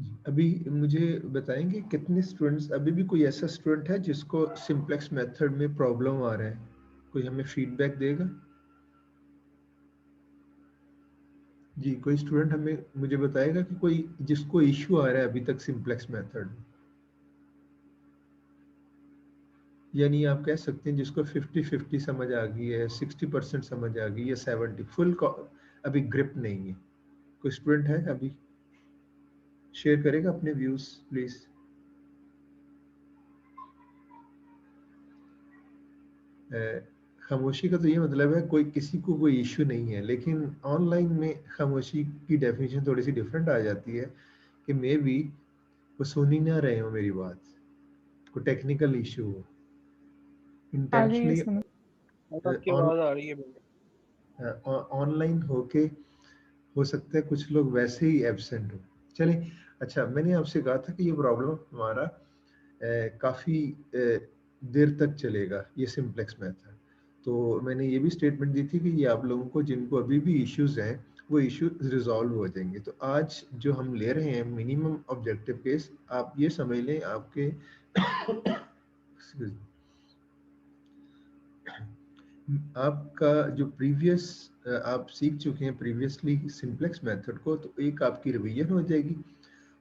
जी, अभी मुझे बताएंगे कितने स्टूडेंट्स, अभी भी कोई ऐसा स्टूडेंट है जिसको सिंपलेक्स मेथड में प्रॉब्लम आ रहा है? कोई हमें फीडबैक देगा? जी, कोई स्टूडेंट हमें मुझे बताएगा कि कोई जिसको इश्यू आ रहा है अभी तक सिंपलेक्स मेथड, यानी आप कह सकते हैं जिसको 50-50 समझ आ गई है, 60% समझ आ गई, या 70 फुल अभी ग्रिप नहीं है। कोई स्टूडेंट है अभी? शेयर करेगा अपने व्यूज प्लीज। खामोशी का तो ये मतलब है कोई किसी को कोई इश्यू नहीं है, लेकिन ऑनलाइन में खामोशी की डेफिनेशन थोड़ी सी डिफरेंट आ जाती है कि मे बी वो सुन ही ना रहे हो मेरी बात, कोई टेक्निकल इश्यू हो आ रही है इंटेंशनली समझ। अब आपकी आवाज आ रही है बिल्कुल। ऑनलाइन होके हो सकता है कुछ लोग वैसे ही एब्सेंट हो। चलिए, अच्छा, मैंने आपसे कहा था कि ये प्रॉब्लम हमारा काफ़ी देर तक चलेगा, ये सिंप्लेक्स मेथड। तो मैंने ये भी स्टेटमेंट दी थी कि ये आप लोगों को जिनको अभी भी इश्यूज हैं वो इश्यूज रिजॉल्व हो जाएंगे। तो आज जो हम ले रहे हैं मिनिमम ऑब्जेक्टिव केस, आप ये समझ लें आपके excuse me, आपका जो प्रीवियस आप सीख चुके हैं प्रीवियसली सिंप्लेक्स मेथड को, तो एक आपकी रिवीजन हो जाएगी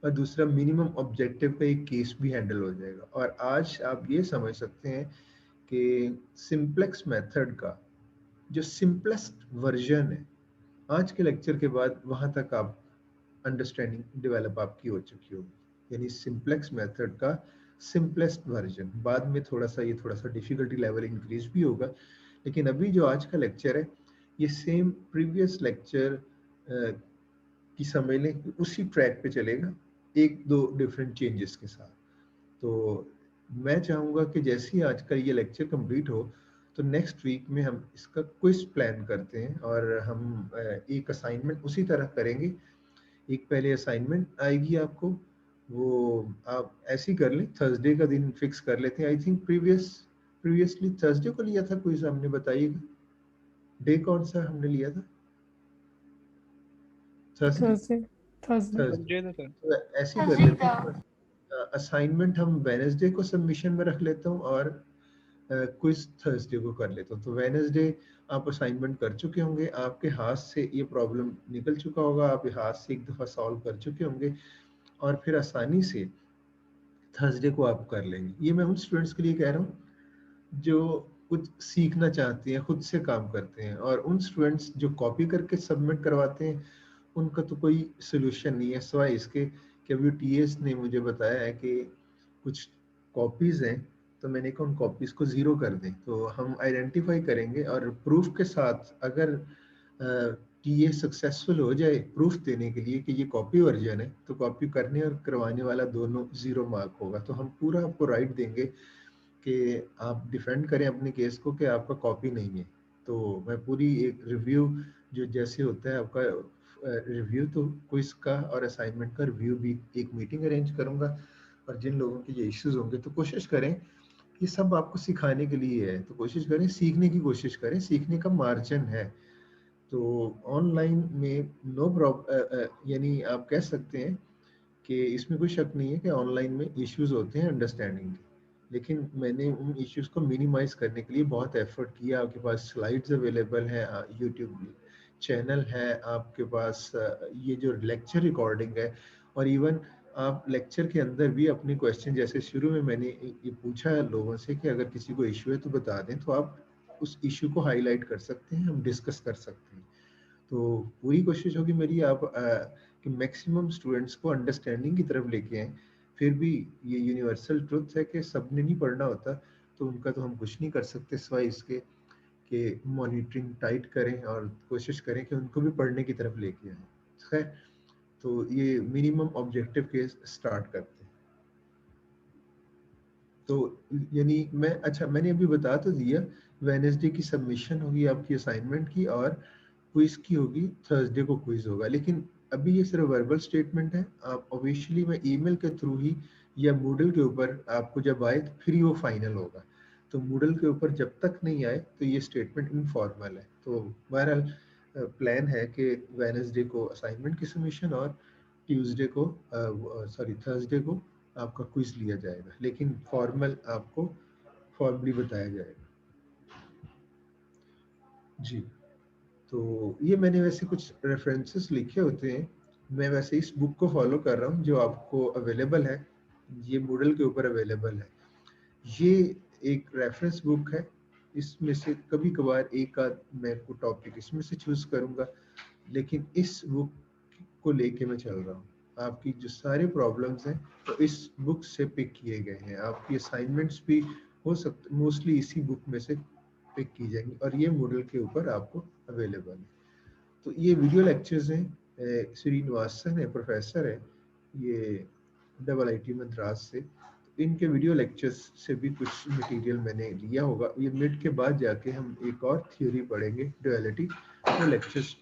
और दूसरा मिनिमम ऑब्जेक्टिव का एक केस भी हैंडल हो जाएगा। और आज आप ये समझ सकते हैं कि सिंप्लेक्स मेथड का जो सिंपलेस्ट वर्जन है, आज के लेक्चर के बाद वहां तक आप अंडरस्टैंडिंग डेवलप आपकी हो चुकी होगी, यानी सिंप्लेक्स मेथड का सिंपलेस्ट वर्जन। बाद में थोड़ा सा डिफिकल्टी लेवल इंक्रीज भी होगा, लेकिन अभी जो आज का लेक्चर है ये सेम प्रीवियस लेक्चर की समझ लें कि उसी ट्रैक पे चलेगा, एक दो डिफरेंट चेंजेस के साथ। तो मैं चाहूँगा कि जैसे ही आज का ये लेक्चर कंप्लीट हो तो नेक्स्ट वीक में हम इसका क्विज प्लान करते हैं और हम एक असाइनमेंट उसी तरह करेंगे। एक पहले असाइनमेंट आएगी आपको, वो आप ऐसे ही कर लें, थर्सडे का दिन फिक्स कर लेते हैं। आई थिंक प्रीवियसली थर्सडे को लिया था क्विज, हमने बताइएगा डे कौन सा हमने लिया था? थर्सडे। थर्सडे। थर्सडे। थर्सडे समझे ना सर। तो ऐसे ही कर लेते हैं, असाइनमेंट हम वेनेसडे को सबमिशन में रख लेता हूँ और क्विज थर्सडे को कर लेता हूँ। तो वेनेसडे आप असाइनमेंट कर चुके होंगे, आपके हाथ से ये प्रॉब्लम निकल चुका होगा, आप हाथ से एक दफ़ा सॉल्व कर चुके होंगे और फिर आसानी से थर्सडे को आप कर लेंगे। ये मैं उन स्टूडेंट्स के लिए कह रहा हूँ जो कुछ सीखना चाहते हैं, खुद से काम करते हैं, और उन स्टूडेंट्स जो कॉपी करके सबमिट करवाते हैं उनका तो कोई सोल्यूशन नहीं है सिवाय इसके कि अभी टीएस ने मुझे बताया है कि कुछ कॉपीज हैं, तो मैंने कहा उन कॉपीज को जीरो कर दें। तो हम आइडेंटिफाई करेंगे और प्रूफ के साथ अगर टीए सक्सेसफुल हो जाए प्रूफ देने के लिए कि ये कॉपी वर्जन है, तो कॉपी करने और करवाने वाला दोनों जीरो मार्क होगा। तो हम पूरा आपको राइट देंगे कि आप डिफेंड करें अपने केस को कि आपका कॉपी नहीं है। तो मैं पूरी एक रिव्यू जो जैसे होता है आपका रिव्यू, तो क्विज का और असाइनमेंट का रिव्यू भी एक मीटिंग अरेंज करूंगा। और जिन लोगों के ये इश्यूज होंगे तो कोशिश करें, ये सब आपको सिखाने के लिए है, तो कोशिश करें सीखने की कोशिश करें, सीखने का मार्जिन है। तो ऑनलाइन में नो प्रॉब्लम, यानी आप कह सकते हैं कि इसमें कोई शक नहीं है कि ऑनलाइन में इश्यूज होते हैं अंडरस्टैंडिंग के, लेकिन मैंने उन इश्यूज को मिनिमाइज करने के लिए बहुत एफर्ट किया। आपके पास स्लाइड्स अवेलेबल हैं, यूट्यूब चैनल है आपके पास, ये जो लेक्चर रिकॉर्डिंग है, और इवन आप लेक्चर के अंदर भी अपने क्वेश्चन, जैसे शुरू में मैंने ये पूछा है लोगों से कि अगर किसी को इश्यू है तो बता दें, तो आप उस इश्यू को हाईलाइट कर सकते हैं, हम डिस्कस कर सकते हैं। तो पूरी कोशिश होगी मेरी आप कि मैक्सिमम स्टूडेंट्स को अंडरस्टैंडिंग की तरफ लेके आएँ। फिर भी ये यूनिवर्सल ट्रुथ है कि सबने नहीं पढ़ना होता, तो उनका तो हम कुछ नहीं कर सकते सिवाय इसके कि मॉनिटरिंग टाइट करें और कोशिश करें कि उनको भी पढ़ने की तरफ लेके आएँ। खैर, तो ये मिनिमम ऑब्जेक्टिव के स्टार्ट करते हैं। तो यानी मैं, अच्छा, मैंने अभी बता तो दिया, वेडनेसडे की सबमिशन होगी आपकी असाइनमेंट की, और क्विज की होगी थर्सडे को क्विज होगा। लेकिन अभी ये सिर्फ वर्बल स्टेटमेंट है, आप ऑब्वियसली मैं ईमेल के थ्रू ही या मूडल के ऊपर आपको जब आए तो फिर ही वो फाइनल होगा। तो मूडल के ऊपर जब तक नहीं आए तो ये स्टेटमेंट इनफॉर्मल है। तो बहरहाल प्लान है कि वेडनेसडे को असाइनमेंट की सबमिशन और ट्यूसडे को सॉरी थर्सडे को आपका क्विज लिया जाएगा, लेकिन फॉर्मल आपको फॉर्मली बताया जाएगा। जी, तो ये मैंने वैसे कुछ रेफरेंसेस लिखे होते हैं, मैं वैसे इस बुक को फॉलो कर रहा हूँ जो आपको अवेलेबल है, ये मूडल के ऊपर अवेलेबल है। ये एक रेफरेंस बुक है, इसमें से कभी कभार एक आध मैं को टॉपिक इसमें से चूज करूंगा, लेकिन इस बुक को लेके मैं चल रहा हूँ। आपकी जो सारे प्रॉब्लम्स हैं तो इस बुक से पिक किए गए हैं, आपकी असाइनमेंट्स भी हो सकते मोस्टली इसी बुक में से पिक की जाएंगी, और ये मॉडल के ऊपर आपको अवेलेबल है। तो ये वीडियो लेक्चर्स हैं, श्रीनिवासन है प्रोफेसर है ये IIT मद्रास से, इनके वीडियो लेक्चर्स से भी कुछ मटेरियल मैंने लिया होगा। ये मिड के बाद जाके हम एक और थ्योरी पढ़ेंगे डुअलिटी,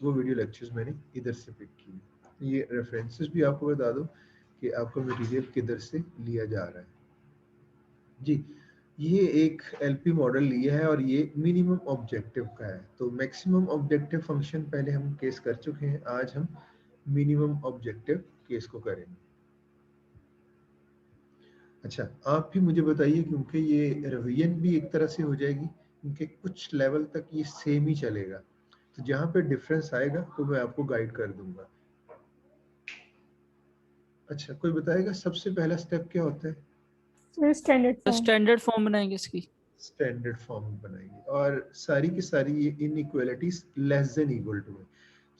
वो वीडियो लेक्चर्स मैंने इधर से पिक किए। ये रेफरेंसेस भी आपको बता दूं कि आपका मटेरियल किधर से लिया जा रहा है। जी, ये एक एलपी मॉडल लिया है और ये मिनिमम ऑब्जेक्टिव का है। तो मैक्सिमम ऑब्जेक्टिव फंक्शन पहले हम केस कर चुके हैं, आज हम मिनिमम ऑब्जेक्टिव केस को करेंगे। अच्छा, आप भी मुझे बताइए, क्योंकि ये रिवीजन भी एक तरह से हो जाएगी, क्योंकि कुछ लेवल तक ये सेम ही चलेगा, तो जहाँ पे डिफरेंस आएगा तो मैं आपको गाइड कर दूंगा। अच्छा, कोई बताएगा सबसे पहला स्टेप क्या होता है? स्टैंडर्ड फॉर्म बनाएंगे इसकी। स्टैंडर्ड फॉर्म बनाएंगे, और सारी की सारी ये inequalities less than equal to है,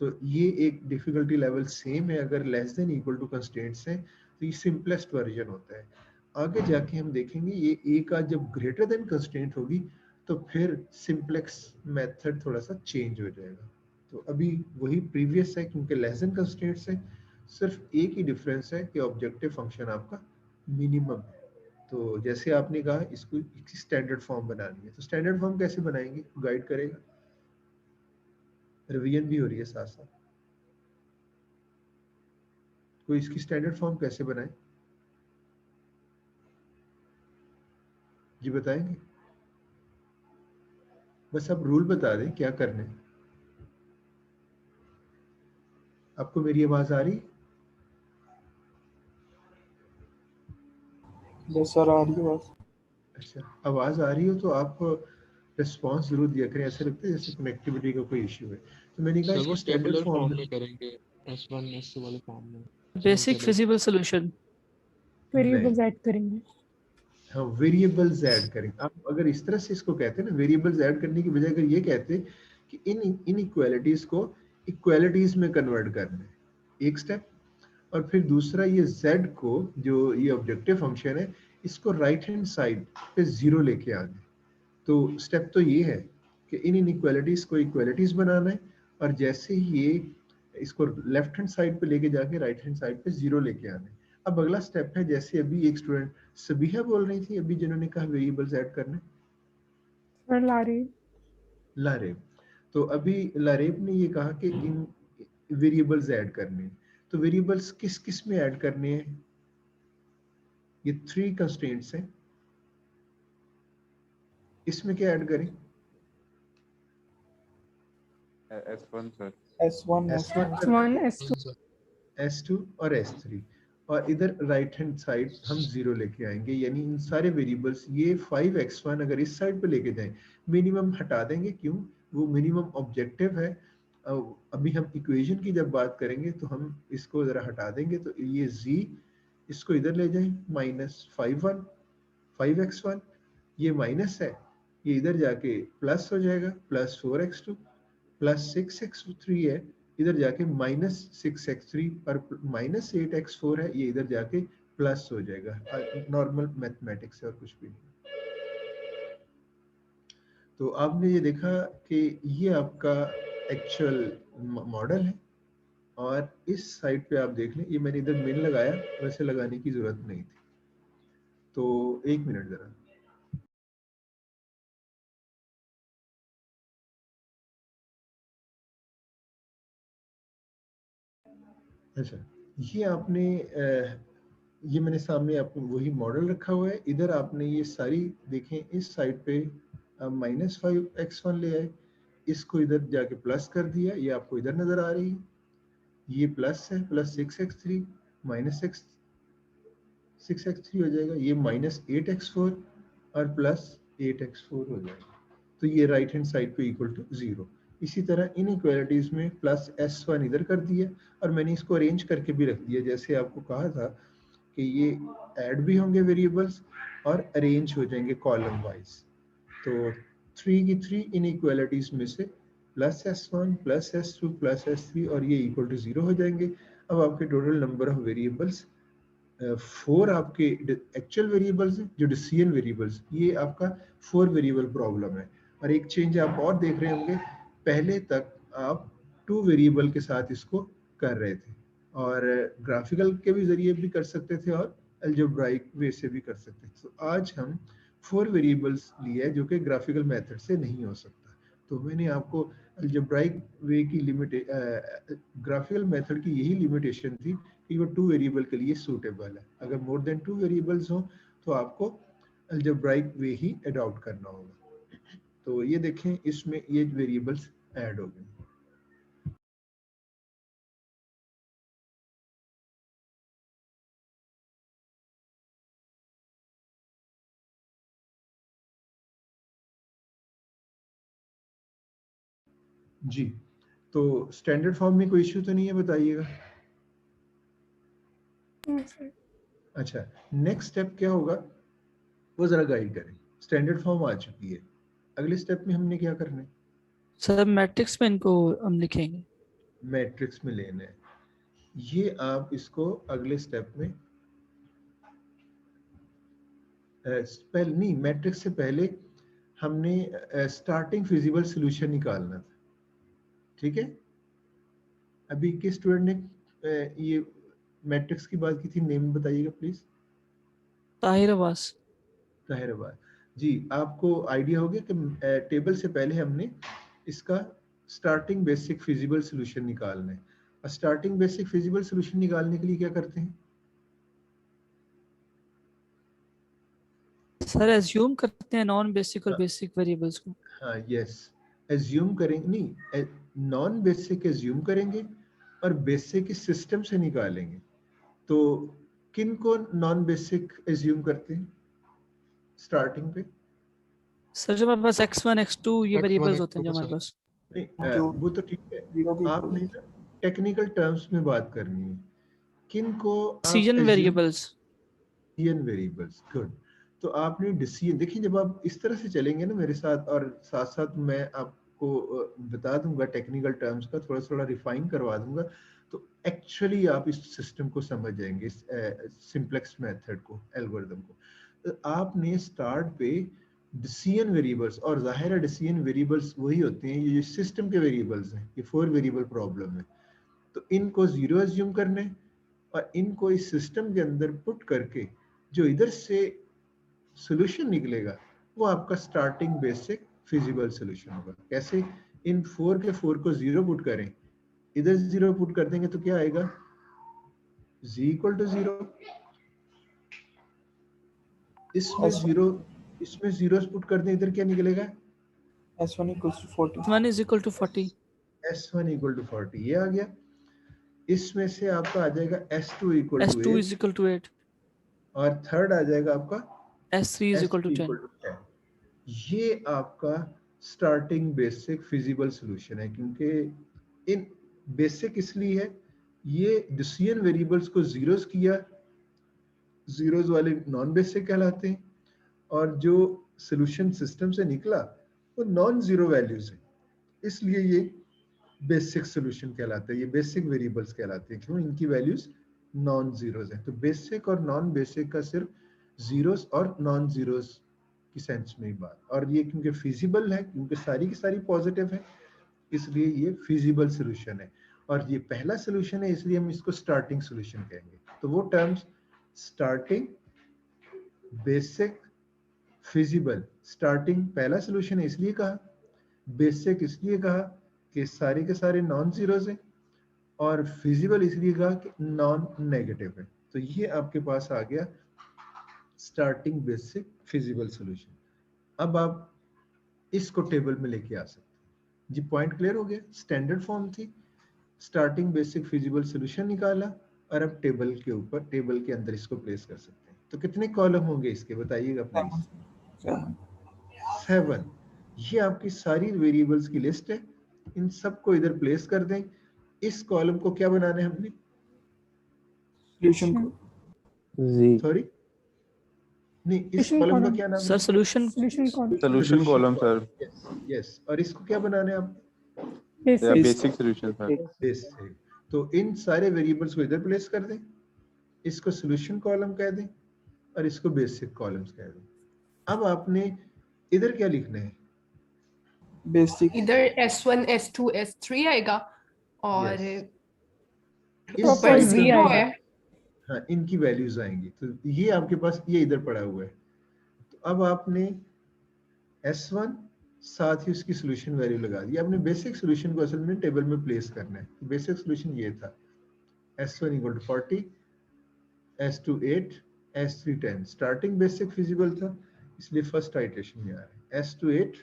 तो ये एक डिफिकल्टी लेवल सेम है। अगर less than equal to constraints हैं तो ये सिंपलेस्ट वर्जन होता है। आगे जाके हम देखेंगे ये ए का जब ग्रेटर देन कंस्ट्रेंट होगी तो फिर सिंप्लेक्स मेथड थोड़ा सा चेंज हो जाएगा। तो अभी वही प्रीवियस है, क्योंकि लेस देन कंस्ट्रेंट्स है, सिर्फ एक ही डिफरेंस है कि ऑब्जेक्टिव फंक्शन आपका मिनिमम है। तो जैसे आपने कहा इसको स्टैंडर्ड फॉर्म बनानी है, तो स्टैंडर्ड फॉर्म कैसे बनाएंगे, गाइड करेगा? रिवीजन भी हो रही है साथ साथ, कोई इसकी स्टैंडर्ड फॉर्म कैसे बनाए, जी बताएंगे? बस आप रूल बता दें क्या करने। आपको मेरी आवाज आ रही? यस सर, आ रही है बात। अच्छा, आवाज आ रही हो तो आप रिस्पॉन्स जरूर दिया करें, ऐसे लगता है जैसे कनेक्टिविटी का कोई इश्यू है। तो मैंने कहा इसको स्टैंडर्ड फॉर्म में करेंगे, S1 S2 वाले फॉर्म में basic feasible solution variables add करेंगे। हाँ, वेरिएबल्स ऐड करेंगे। आप अगर इस तरह से इसको कहते हैं ना, वेरिएबल्स ऐड करने की बजाय अगर ये कहते कि इन इनइक्वालिटीज को इक्वालिटीज में कन्वर्ट करना है, एक स्टेप। और फिर दूसरा, ये z को, जो ये ऑब्जेक्टिव फंक्शन है, इसको राइट हैंड साइड पे जीरो लेके आना है। तो स्टेप तो ये है कि इन इनइक्वालिटीज को इक्वालिटीज बनाना है, और जैसे ही ये इसको लेफ्ट हैंड साइड पे लेके जाके राइट हैंड साइड पे जीरो लेके आना है। अब अगला स्टेप है, जैसे अभी एक स्टूडेंट सबिहा बोल रही थी अभी, जिन्होंने कहा वेरिएबल्स ऐड करने, लारेब। तो अभी लारेब ने ये कहा कि इन वेरिएबल्स ऐड करने हैं। तो वेरिएबल्स किस किस में ऐड करने हैं? ये 3 कंस्ट्रेंट्स हैं, इसमें क्या ऐड करें? S1 sir, S1 S1 S2 S2 और S3, और इधर राइट हैंड साइड हम जीरो लेके आएंगे, यानी इन सारे वेरिएबल्स ये 5x1 अगर इस साइड पे लेके जाएं, मिनिमम हटा देंगे, क्यों? वो मिनिमम ऑब्जेक्टिव है। अभी हम इक्वेशन की जब बात करेंगे तो हम इसको जरा हटा देंगे, तो ये z इसको इधर ले जाएं, -5x1 ये माइनस है, ये इधर जाके प्लस हो जाएगा, +4x2 +6x3 है, इधर जाके -6x3, और -8x4 है, ये इधर जाके प्लस हो जाएगा। नॉर्मल मैथमेटिक्स है और कुछ भी नहीं। तो आपने ये देखा कि ये आपका एक्चुअल मॉडल है, और इस साइड पे आप देख लें, ये मैंने इधर मिन लगाया, वैसे लगाने की जरूरत नहीं थी। तो 1 मिनट जरा। अच्छा, ये आपने ये मैंने सामने आपको वही मॉडल रखा हुआ है, इधर आपने ये सारी देखें, इस साइड पे -5x1 ले आए, इसको इधर जाके प्लस कर दिया, ये आपको इधर नजर आ रही है, ये प्लस है, +6x3, माइनस एक्स 6x3 हो जाएगा, ये माइनस 8x4 और प्लस 8x4 हो जाएगा। तो ये राइट हैंड साइड पे इक्वल टू 0। इसी तरह इनइक्वालिटीज में प्लस s1 इधर कर दिया और मैंने इसको अरेंज करके भी रख दिया, जैसे आपको कहा था कि ये ऐड भी होंगे वेरिएबल्स और अरेंज हो जाएंगे कॉलम वाइज। तो 3 की 3 इनइक्वालिटीज में से plus s1 plus s2 plus s3 और ये इक्वल टू 0 हो जाएंगे। अब आपके टोटल नंबर ऑफ वेरिएबल्स 4 आपके एक्चुअल वेरिएबल्स हैं, जो डिसीजन वेरिएबल्स, ये आपका 4 वेरिएबल प्रॉब्लम है। और एक चेंज आप और देख रहे होंगे, पहले तक आप 2 वेरिएबल के साथ इसको कर रहे थे और ग्राफिकल के भी जरिए भी कर सकते थे और अलजेब्राइक वे से भी कर सकते थे। तो आज हम 4 वेरिएबल्स लिए जो कि ग्राफिकल मेथड से नहीं हो सकता। तो मैंने आपको अलजेब्राइक वे की ग्राफिकल मेथड की यही लिमिटेशन थी कि वो 2 वेरिएबल के लिए सूटेबल है। अगर मोर देन 2 वेरिएबल्स हो तो आपको अलजेब्राइक वे ही अडॉप्ट करना होगा। तो ये देखें, इसमें ये वेरिएबल्स ऐड हो गए। जी, तो स्टैंडर्ड फॉर्म में कोई इश्यू तो नहीं है, बताइएगा। अच्छा, नेक्स्ट स्टेप क्या होगा वो जरा गाइड करें। स्टैंडर्ड फॉर्म आ चुकी है, अगले स्टेप में हमने क्या करना है? सर मैट्रिक्स में इनको हम लिखेंगे। मैट्रिक्स में लेना है। ये आप इसको अगले स्टेप में पहले नहीं, मैट्रिक्स से पहले हमने स्टार्टिंग फिजिबल सॉल्यूशन निकालना था, ठीक है। अभी किस स्टूडेंट ने ये मैट्रिक्स की बात की थी, नेम बताइएगा प्लीज। ताहिर अब्बास। ताहिर अब्बास जी, आपको आइडिया हो गया कि टेबल से पहले हमने इसका स्टार्टिंग बेसिक फिजिबल सॉल्यूशन निकालना है। और स्टार्टिंग बेसिक फिजिबल सॉल्यूशन निकालने के लिए क्या करते हैं? सर एज्यूम करते हैं नॉन बेसिक और बेसिक वेरिएबल्स को। हाँ, यस, एज्यूम करेंगे, नहीं, नॉन बेसिक एज्यूम करेंगे और बेसिक इस सिस्टम से निकालेंगे। तो किन को नॉन बेसिक एज्यूम करते हैं स्टार्टिंग पे? सर जो हमारे पास x1 x2 ये X1, वेरिएबल्स होते हैं जो X2 हमारे पास। नहीं, जो वो तो ठीक है, 0 के आपने इक्वल। ना टेक्निकल टर्म्स में बात करनी है। किन को आप decision assume? Variables. Decision variables, good. तो आपने डिसीजन, देखिए जब आप इस तरह से चलेंगे ना मेरे साथ, और साथ साथ मैं आपको बता दूंगा टेक्निकल टर्म्स का, थोड़ा थोड़ा रिफाइन करवा दूंगा, तो एक्चुअली आप इस सिस्टम को समझ जाएंगे, इस सिंप्लेक्स मेथड को, एल्गोरिदम को। तो आपने स्टार्ट पे डिसीजन वेरिएबल्स, और जाहिर है डिसीजन वेरिएबल्स वही होते हैं, ये सिस्टम के वेरिएबल्स हैं, ये 4 वेरिएबल प्रॉब्लम है। तो इनको 0 एज्यूम करने और इनको इस सिस्टम के अंदर पुट करके जो इधर से सॉल्यूशन निकलेगा वो आपका स्टार्टिंग बेसिक फिजिबल सॉल्यूशन होगा। कैसे? इन 4 के 4 को 0 पुट करें, इधर 0 पुट कर देंगे तो क्या आएगा? z equal to 0। इसमें S1 0, इसमें 0 पुट कर दें, इधर क्या निकलेगा? S1 equals to 40. 1 is equal to 40। s1 equal to 40, ये आ गया। इसमें से आपका आ जाएगा s2 equal to s2 8 is equal to 8। और थर्ड आ जाएगा आपका s3 is equal to s3 equal 10। To 10। ये आपका स्टार्टिंग बेसिक फिजिबल सॉल्यूशन है, क्योंकि इन बेसिक इसलिए है, ये डिसीजन वेरिएबल्स को जीरोस किया, जीरोस वाले नॉन बेसिक कहलाते हैं, और जो सॉल्यूशन सिस्टम से निकला वो नॉन जीरो वैल्यूज है, इसलिए ये बेसिक सॉल्यूशन कहलाता है, ये बेसिक वेरिएबल्स कहलाते हैं। क्यों? इनकी वैल्यूज नॉन जीरोस हैं। तो बेसिक और नॉन बेसिक का सिर्फ जीरोस और नॉन जीरोस की सेंस में ही बात, और ये क्योंकि फिजिबल है, क्योंकि सारी की सारी पॉजिटिव है, इसलिए ये फिजिबल सॉल्यूशन है। और ये पहला सॉल्यूशन है, इसलिए हम इसको स्टार्टिंग सॉल्यूशन कहेंगे। तो वो terms starting, basic, feasible. Starting पहला सॉल्यूशन है इसलिए कहा, बेसिक इसलिए कहा कि सारे के सारे नॉन जीरोस हैं, और फिजिबल इसलिए कहा कि नॉन नेगेटिव है। तो ये आपके पास आ गया स्टार्टिंग बेसिक फिजिबल सॉल्यूशन। अब आप इसको टेबल में लेके आ सकते हैं। जी, पॉइंट क्लियर हो गया? स्टैंडर्ड फॉर्म थी, स्टार्टिंग बेसिक फिजिबल सॉल्यूशन निकाला, और अब टेबल के ऊपर, टेबल के अंदर इसको प्लेस कर सकते हैं। तो कितने कॉलम होंगे इसके, बताइएगा प्लीज। 7। ये आपकी सारी वेरिएबल्स की लिस्ट है, इन सबको इधर प्लेस कर दें। इस कॉलम को क्या बनाना है हमने, सॉल्यूशन को Z सॉरी नहीं, इस कॉलम का क्या नाम सर है, solution solution column sir. Yes. और इसको क्या बनाना है आप, Yeah, basic solution sir. Basic. तो इन सारे वेरिएबल्स को इधर प्लेस कर दें, इसको सॉल्यूशन कॉलम कह दें और इसको बेसिक कॉलम्स कह दें। अब आपने इधर क्या लिखना है, बेसिक इधर S1 S2 S3 आएगा और इस ऊपर साइड पे 0 है। हाँ, इनकी वैल्यूज आएंगी। तो ये आपके पास ये इधर पड़ा हुआ है। तो अब आपने S1 साथ ही उसकी सॉल्यूशन वैल्यू लगा दी। आपने बेसिक सॉल्यूशन को असल में टेबल में प्लेस करना है। तो बेसिक सॉल्यूशन ये था, S1 = 40, S2 8, S3 10। Starting basic feasible था, इसलिए फर्स्ट आइटरेशन में आ रहा है S2 8,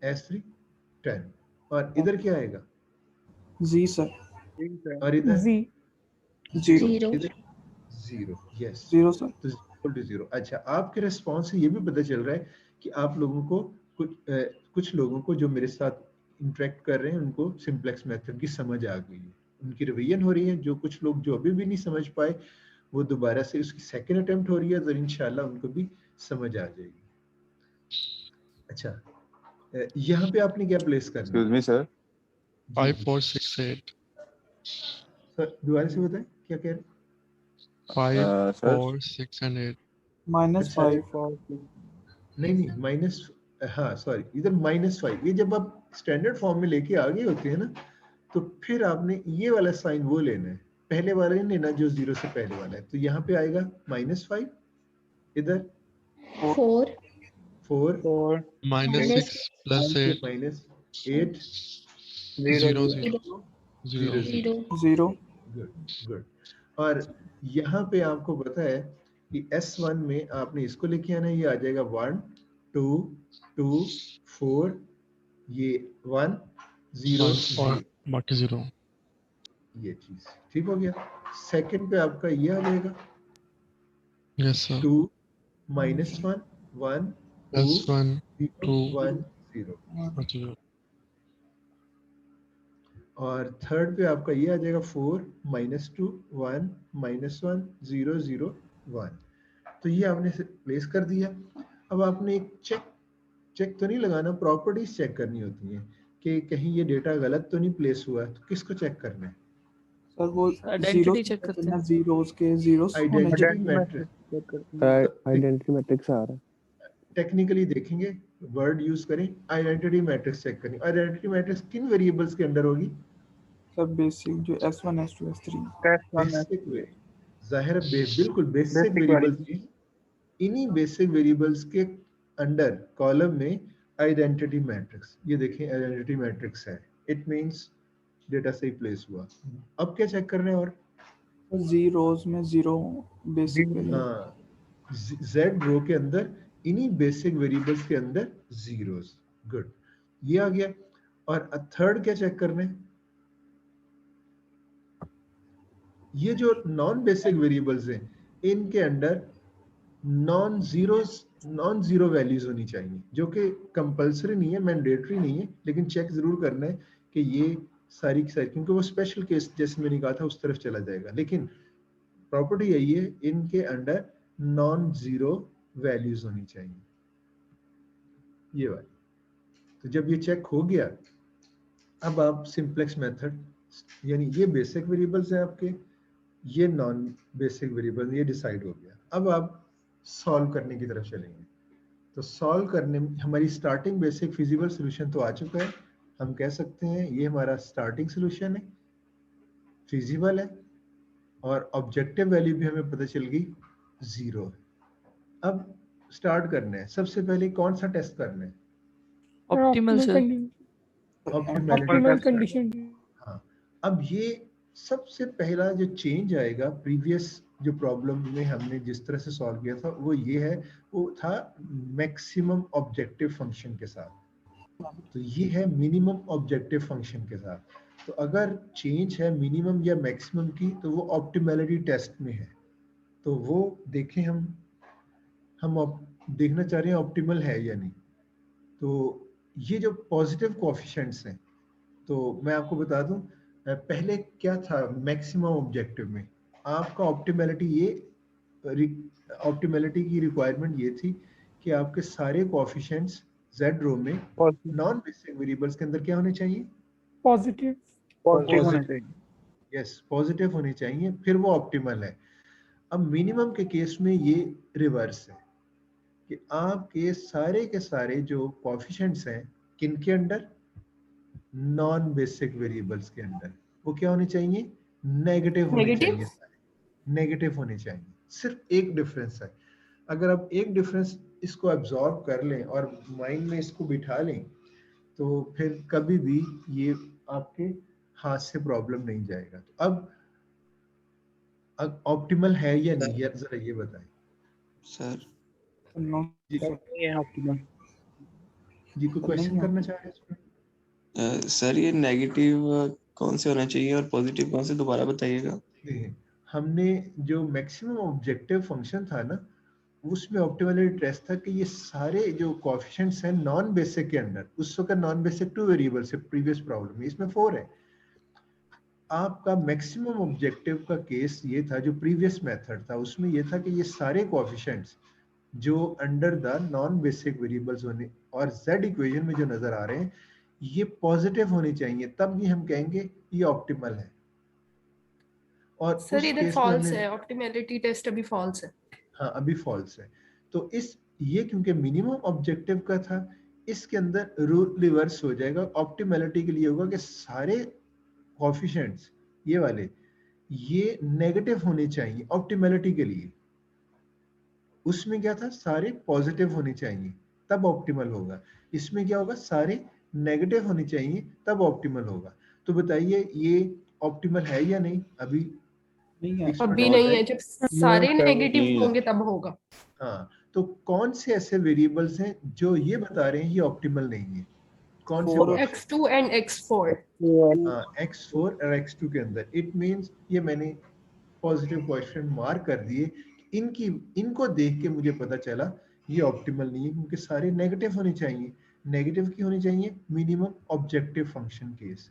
S3 10। और इधर क्या आएगा, जी सर, और इधर जीरो इधर 0। यस, जीरो सर, तो 0 अच्छा, आपके रिस्पॉन्स से ये भी पता चल रहा है कि आप लोगों को कुछ लोगों को जो मेरे साथ इंटरेक्ट कर रहे हैं उनको सिंप्लेक्स मेथड की समझ आ गई है, उनकी रिवीजन हो रही है। जो कुछ लोग जो अभी भी नहीं समझ पाए, वो दोबारा से उसकी सेकंड अटेम्प्ट हो रही है, तो इंशाल्लाह उनको भी समझ आ जाएगी। अच्छा, यहाँ पे आपने क्या प्लेस करना Excuse me sir. 5 4 6 8 सर दोबारा से बताएं क्या कह रहे हैं। 5 Sir. 4 6 and 8 -5 नहीं माइनस, हाँ सॉरी, इधर -5। ये जब आप स्टैंडर्ड फॉर्म में लेके आ गए होते हैं ना, तो फिर आपने ये वाला साइन वो लेना है, पहले वाला नहीं लेना जो 0 से पहले वाला है। तो यहाँ पे आएगा -5, इधर 4 4 -6 plus 8 -8 0 0 0 0 जीरो गुड। और यहाँ पे आपको पता है कि S1 में आपने इसको लेके आना है, ये आ जाएगा 1 2 2 4, ये 1 0 और बाकी 0 ये चीज ठीक हो गया। सेकंड पे आपका ये आ जाएगा yes sir 2 -1 1 plus 2 1 2 1 0। बाकी 0 और थर्ड पे आपका ये आ जाएगा 4 -2 1 -1 0 0 1। तो ये आपने प्लेस कर दिया। अब आपने एक चेक तो नहीं लगाना, प्रॉपर्टीज चेक करनी होती हैं कि कहीं ये डेटा गलत तो नहीं प्लेस हुआ है। तो किसको चेक करना है, सर, वो आइडेंटिटी चेक करते हैं। जीरोस के zeros identity matrix. Identity matrix आ रहा है. टेक्निकली देखेंगे, वर्ड यूज करें, आइडेंटिटी मैट्रिक्स चेक करें। आइडेंटिटी मैट्रिक्स किन वेरिएबल्स के अंडर होगी, सर बेसिक जो S1 S2 S3 बेसिक जाहिर है बिल्कुल बेसिक वेरिएबल्स। इन्हीं बेसिक वेरिएबल्स के अंडर कॉलम में आइडेंटिटी मैट्रिक्स, ये देखें आइडेंटिटी मैट्रिक्स है, इट मींस डेटा सही प्लेस हुआ। अब क्या चेक कर रहे हैं, और जीरोस में जीरो बेसिक जेड रो के अंदर इन्हीं बेसिक वेरिएबल्स के अंदर जीरोस। गुड, ये आ गया। और थर्ड क्या चेक करने, ये जो नॉन बेसिक वेरिएबल्स हैं इनके अंडर नॉन जीरो वैल्यूज होनी चाहिए, जो कि कंपलसरी नहीं है, मैंडेटरी नहीं है, लेकिन चेक जरूर करना है कि ये सारी की सारी, क्योंकि वो स्पेशल केस जैसे मैंने कहा था उस तरफ चला जाएगा। लेकिन प्रॉपर्टी यही है, इनके अंडर नॉन जीरो वैल्यूज होनी चाहिए, ये वाली। तो जब ये चेक हो गया, अब आप सिंप्लेक्स मेथड, यानी ये बेसिक वेरिएबल्स हैं आपके, ये नॉन बेसिक वेरिएबल, ये डिसाइड हो गया। अब आप सॉल्व करने की तरफ चलेंगे। तो सॉल्व करने में हमारी स्टार्टिंग बेसिक फिजिबल सॉल्यूशन तो आ चुका है। हम कह सकते हैं ये हमारा स्टार्टिंग सॉल्यूशन है, फिजिबल है, और ऑब्जेक्टिव वैल्यू भी हमें पता चल गई 0 है। अब स्टार्ट करना है, सबसे पहले कौन सा टेस्ट करना है, ऑप्टिमल सर ऑप्टिमल कंडीशन। हाँ, अब ये सबसे पहला जो चेंज आएगा प्रीवियस जो प्रॉब्लम में हमने जिस तरह से सॉल्व किया था, वो ये है, वो था मैक्सिमम ऑब्जेक्टिव फंक्शन के साथ। तो ये है मिनिमम ऑब्जेक्टिव फंक्शन के साथ। तो अगर चेंज है मिनिमम या मैक्सिमम की तो वो ऑप्टिमैलिटी टेस्ट में है। तो वो देखें हम देखना चाह रहे हैं ऑप्टिमल है या नहीं। तो ये जो पॉजिटिव कोएफिशिएंट्स हैं, तो मैं आपको बता दूं पहले क्या था मैक्सिमम ऑब्जेक्टिव में आपका ऑप्टिमैलिटी की रिक्वायरमेंट ये थी कि आपके सारे कोएफिशिएंट्स z रो में नॉन बेसिक वेरिएबल्स के अंदर क्या होने चाहिए? पॉजिटिव यस, पॉजिटिव होने चाहिए, फिर वो ऑप्टिमल है। अब मिनिमम के केस में ये रिवर्स है कि आपके सारे के सारे जो कोएफिशिएंट्स हैं किनके अंडर? नॉन बेसिक वेरिएबल्स के अंदर वो क्या होने चाहिए? नेगेटिव होने चाहिए, नेगेटिव होने चाहिए। सिर्फ एक डिफरेंस है। अगर आप एक डिफरेंस इसको एब्जॉर्ब कर लें और माइंड में इसको बिठा लें तो फिर कभी भी ये आपके हाथ से प्रॉब्लम नहीं जाएगा। तो अब ऑप्टिमल है या नहीं, जरा ये बताएं सर। नो जी। जी कोई क्वेश्चन करना चाह रहे हैं? सर ये नेगेटिव कौन से होना चाहिए और पॉजिटिव कौन से, दोबारा बताइएगा। देखिए, हमने जो मैक्सिमम ऑब्जेक्टिव फंक्शन था ना उसमें ऑप्टिमैलिटी टेस्ट था कि ये सारे जो कोएफिशिएंट्स हैं नॉन बेसिक के अंदर, उस वक्त नॉन बेसिक 2 वेरिएबल्स है प्रीवियस प्रॉब्लम में, इसमें 4 है। आपका मैक्सिमम ऑब्जेक्टिव का केस ये था जो प्रीवियस मेथड था उसमें ये था कि ये सारे कोएफिशिएंट्स जो under the non basic variables होने और z इक्वेशन में जो नजर आ रहे हैं ये पॉजिटिव होने चाहिए, तब भी हम कहेंगे ये ऑप्टिमल है। और सर उस इधर केस में फॉल्स हमने है, ऑप्टिमैलिटी टेस्ट अभी फॉल्स है। हाँ अभी फॉल्स है। तो ये क्योंकि मिनिमम ऑब्जेक्टिव का था इसके अंदर रूल रिवर्स हो जाएगा। ऑप्टिमैलिटी के लिए होगा कि सारे कोएफिशिएंट्स ये वाले ये नेगेटिव होने चाहिए ऑप्टिमैलिटी के लिए। उसमें क्या था? सारे पॉजिटिव होने चाहिए तब ऑप्टिमल होगा। इसमें क्या होगा? सारे नेगेटिव होने चाहिए तब ऑप्टिमल होगा। तो बताइए ये ऑप्टिमल है या नहीं? अभी अभी नहीं है, जब सारे नेगेटिव होंगे तब होगा। हाँ, तो कौन से ऐसे वेरिएबल्स हैं जो ये बता रहे हैं ये ऑप्टिमल नहीं है? कौन से? x2 and x4। हाँ, x4 और x2 के अंदर। इट मींस ये मैंने पॉजिटिव क्वेश्चन मार्क कर दिए। इनको देख के मुझे पता चला ये ऑप्टिमल नहीं है क्योंकि सारे नेगेटिव होने चाहिए। नेगेटिव की होनी चाहिए मिनिमम ऑब्जेक्टिव फंक्शन केस।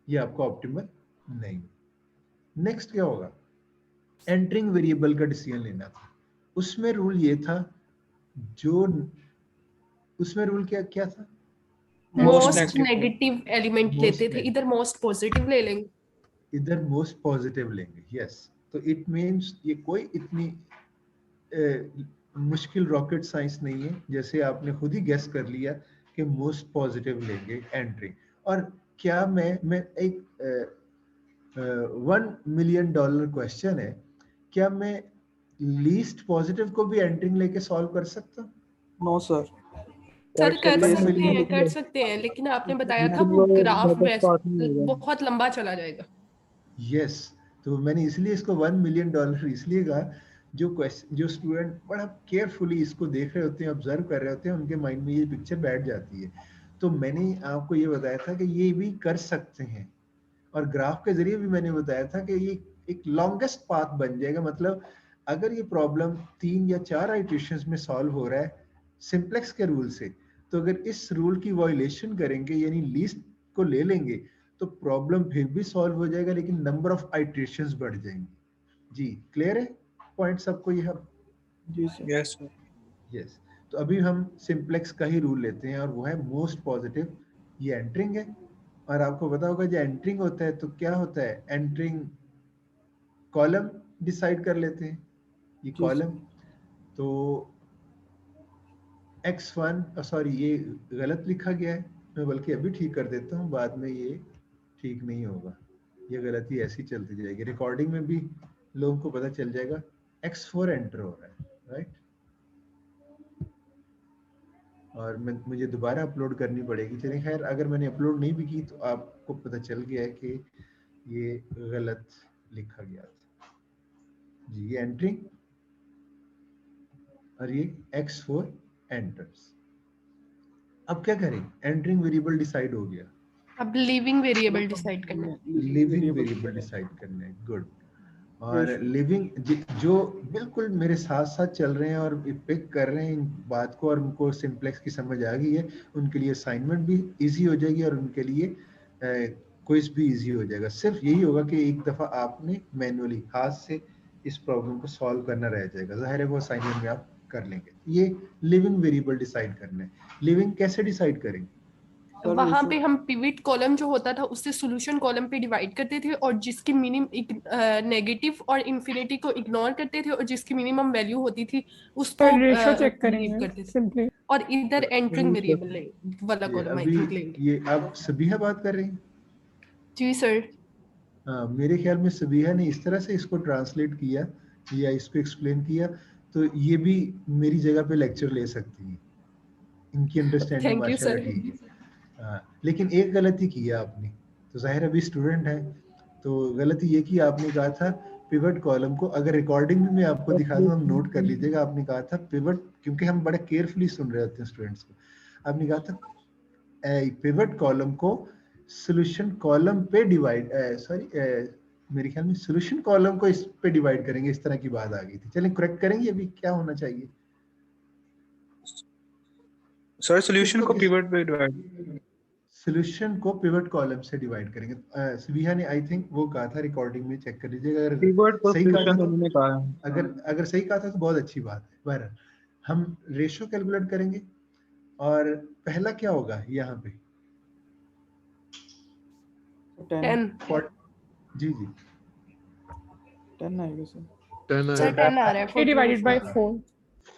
ये आपका ऑप्टिमल नहीं। नेक्स्ट क्या होगा? एंटरिंग वेरिएबल का डिसीजन लेना था। उसमें रूल ये था उसमें रूल क्या था? मोस्ट नेगेटिव एलिमेंट लेते थे, negative. इधर मोस्ट पॉजिटिव ले लेंगे। इधर मोस्ट पॉजिटिव लेंगे। यस, तो इट मींस ये कोई इतनी मुश्किल रॉकेट साइंस नहीं है, जैसे आपने खुद ही गेस कर लिया कि मोस्ट पॉजिटिव लेंगे एंट्री। और क्या मैं एक $1 मिलियन क्वेश्चन है, क्या मैं लीस्ट पॉजिटिव को भी एंट्रिंग लेके सॉल्व कर सकता हूँ? No sir. सर कर सकते हैं, लेकिन आपने बताया था वो ग्राफ बहुत लंबा चला जाएगा। यस, तो मैंने इसलिए इसको $1 मिलियन इसलिए कहा। जो स्टूडेंट बड़ा केयरफुली इसको देख रहे होते हैं, ऑब्जर्व कर रहे होते हैं, उनके माइंड में ये पिक्चर बैठ जाती है। तो मैंने आपको ये बताया था कि ये भी कर सकते हैं, और ग्राफ के जरिए भी मैंने बताया था कि ये एक लॉन्गेस्ट पाथ बन जाएगा। मतलब अगर ये प्रॉब्लम 3 या 4 इटरेशंस में सॉल्व हो रहा है सिंप्लेक्स के रूल से, तो अगर इस रूल की वायलेशन करेंगे यानी लीस्ट को ले लेंगे तो प्रॉब्लम फिर भी सॉल्व हो जाएगा, लेकिन नंबर ऑफ आइटरेशंस बढ़ जाएंगे। जी क्लियर है पॉइंट सबको? ये हम जी सर। Yes sir. यस, तो अभी हम सिंप्लेक्स का ही रूल लेते हैं और वो है मोस्ट पॉजिटिव। ये एंटरिंग है, और आपको पता होगा जो एंटरिंग होता है तो क्या होता है? एंटरिंग कॉलम डिसाइड कर लेते हैं, ये कॉलम। तो x1 सॉरी ये गलत लिखा गया है, मैं बल्कि अभी ठीक कर देता हूँ, बाद में ये ठीक नहीं होगा। ये गलती ऐसी चलती जाएगी, रिकॉर्डिंग में भी लोगों को पता चल जाएगा। x4 एंटर हो रहा है, राइट? और मुझे दोबारा अपलोड करनी पड़ेगी। चलिए खैर, अगर मैंने अपलोड नहीं भी की तो आपको पता चल गया है कि ये गलत लिखा गया था। जी ये एंट्रिंग और ये x4 एंटर्स। अब क्या करें? एंटरिंग वेरिएबल डिसाइड हो गया, अब लिविंग वेरिएबल डिसाइड करना है। लिविंग वेरिएबल डिसाइड करना है, गुड। और लिविंग जो बिल्कुल मेरे साथ साथ चल रहे हैं और पिक कर रहे हैं इन बात को और उनको सिंप्लेक्स की समझ आ गई है, उनके लिए असाइनमेंट भी इजी हो जाएगी और उनके लिए क्विज भी इजी हो जाएगा। सिर्फ यही होगा कि एक दफा आपने मैनुअली हाथ से इस प्रॉब्लम को सॉल्व करना रह जाएगा, जाहिर है वो असाइनमेंट में आप कर लेंगे। ये लिविंग वेरिएबल डिसाइड करना है। लिविंग कैसे डिसाइड करेंगे? वहां पे हम पिवट कॉलम जो होता था उससे सॉल्यूशन कॉलम पे डिवाइड करते थे और जिसकी नेगेटिव और इंफिनिटी को इग्नोर करते थे और जिसकी मिनिमम वैल्यू होती थी उसको रेशो चेक लीव करेंगे करते थे सिंपली। और इधर एंटरिंग वेरिएबल वाला कॉलम आई थिंक लेंगे। ये आप सबिहा बात कर रही हैं? जी सर। हाँ, मेरे ख्याल में सबिहा ने इस तरह से इसको ट्रांसलेट किया या इसको एक्सप्लेन किया, तो ये भी मेरी जगह पे लेक्चर ले सकती है। इनकी अंडरस्टैंडिंग थैंक यू माशाल्लाह सर। ठीक है। हाँ, लेकिन एक गलती की है आपने, तो जाहिर अभी स्टूडेंट है, तो गलती ये की आपने कहा था पिवट कॉलम को, अगर रिकॉर्डिंग भी मैं आपको दिखा दूं हम नोट कर लीजिएगा, आपने कहा था पिवट, क्योंकि हम बड़ा केयरफुली सुन रहे होते हैं स्टूडेंट्स को, आपने कहा था पिवट कॉलम को सॉल्यूशन कॉलम पे डिवाइड मेरे ख्याल में सॉल्यूशन कॉलम को इस पे डिवाइड करेंगे, इस तरह की बात आ गई थी। चलें करेक्ट करेंगे अभी क्या होना चाहिए। सर सॉल्यूशन को पिवट पे डिवाइड, सॉल्यूशन को पिवट कॉलम से डिवाइड करेंगे। सबिहा ने आई थिंक वो कहा था, रिकॉर्डिंग में चेक कर लीजिएगा, अगर पिवट को सही कहा सॉल्यूशन था, उन्होंने कहा है। अगर सही कहा था तो बहुत अच्छी बात है। बहरहाल हम रेशो कैलकुलेट करेंगे और पहला क्या होगा यहाँ पे 10 जी जी 10 आएगा सर। 10 सर 10 आ रहा है 40 डिवाइडेड बाय 4।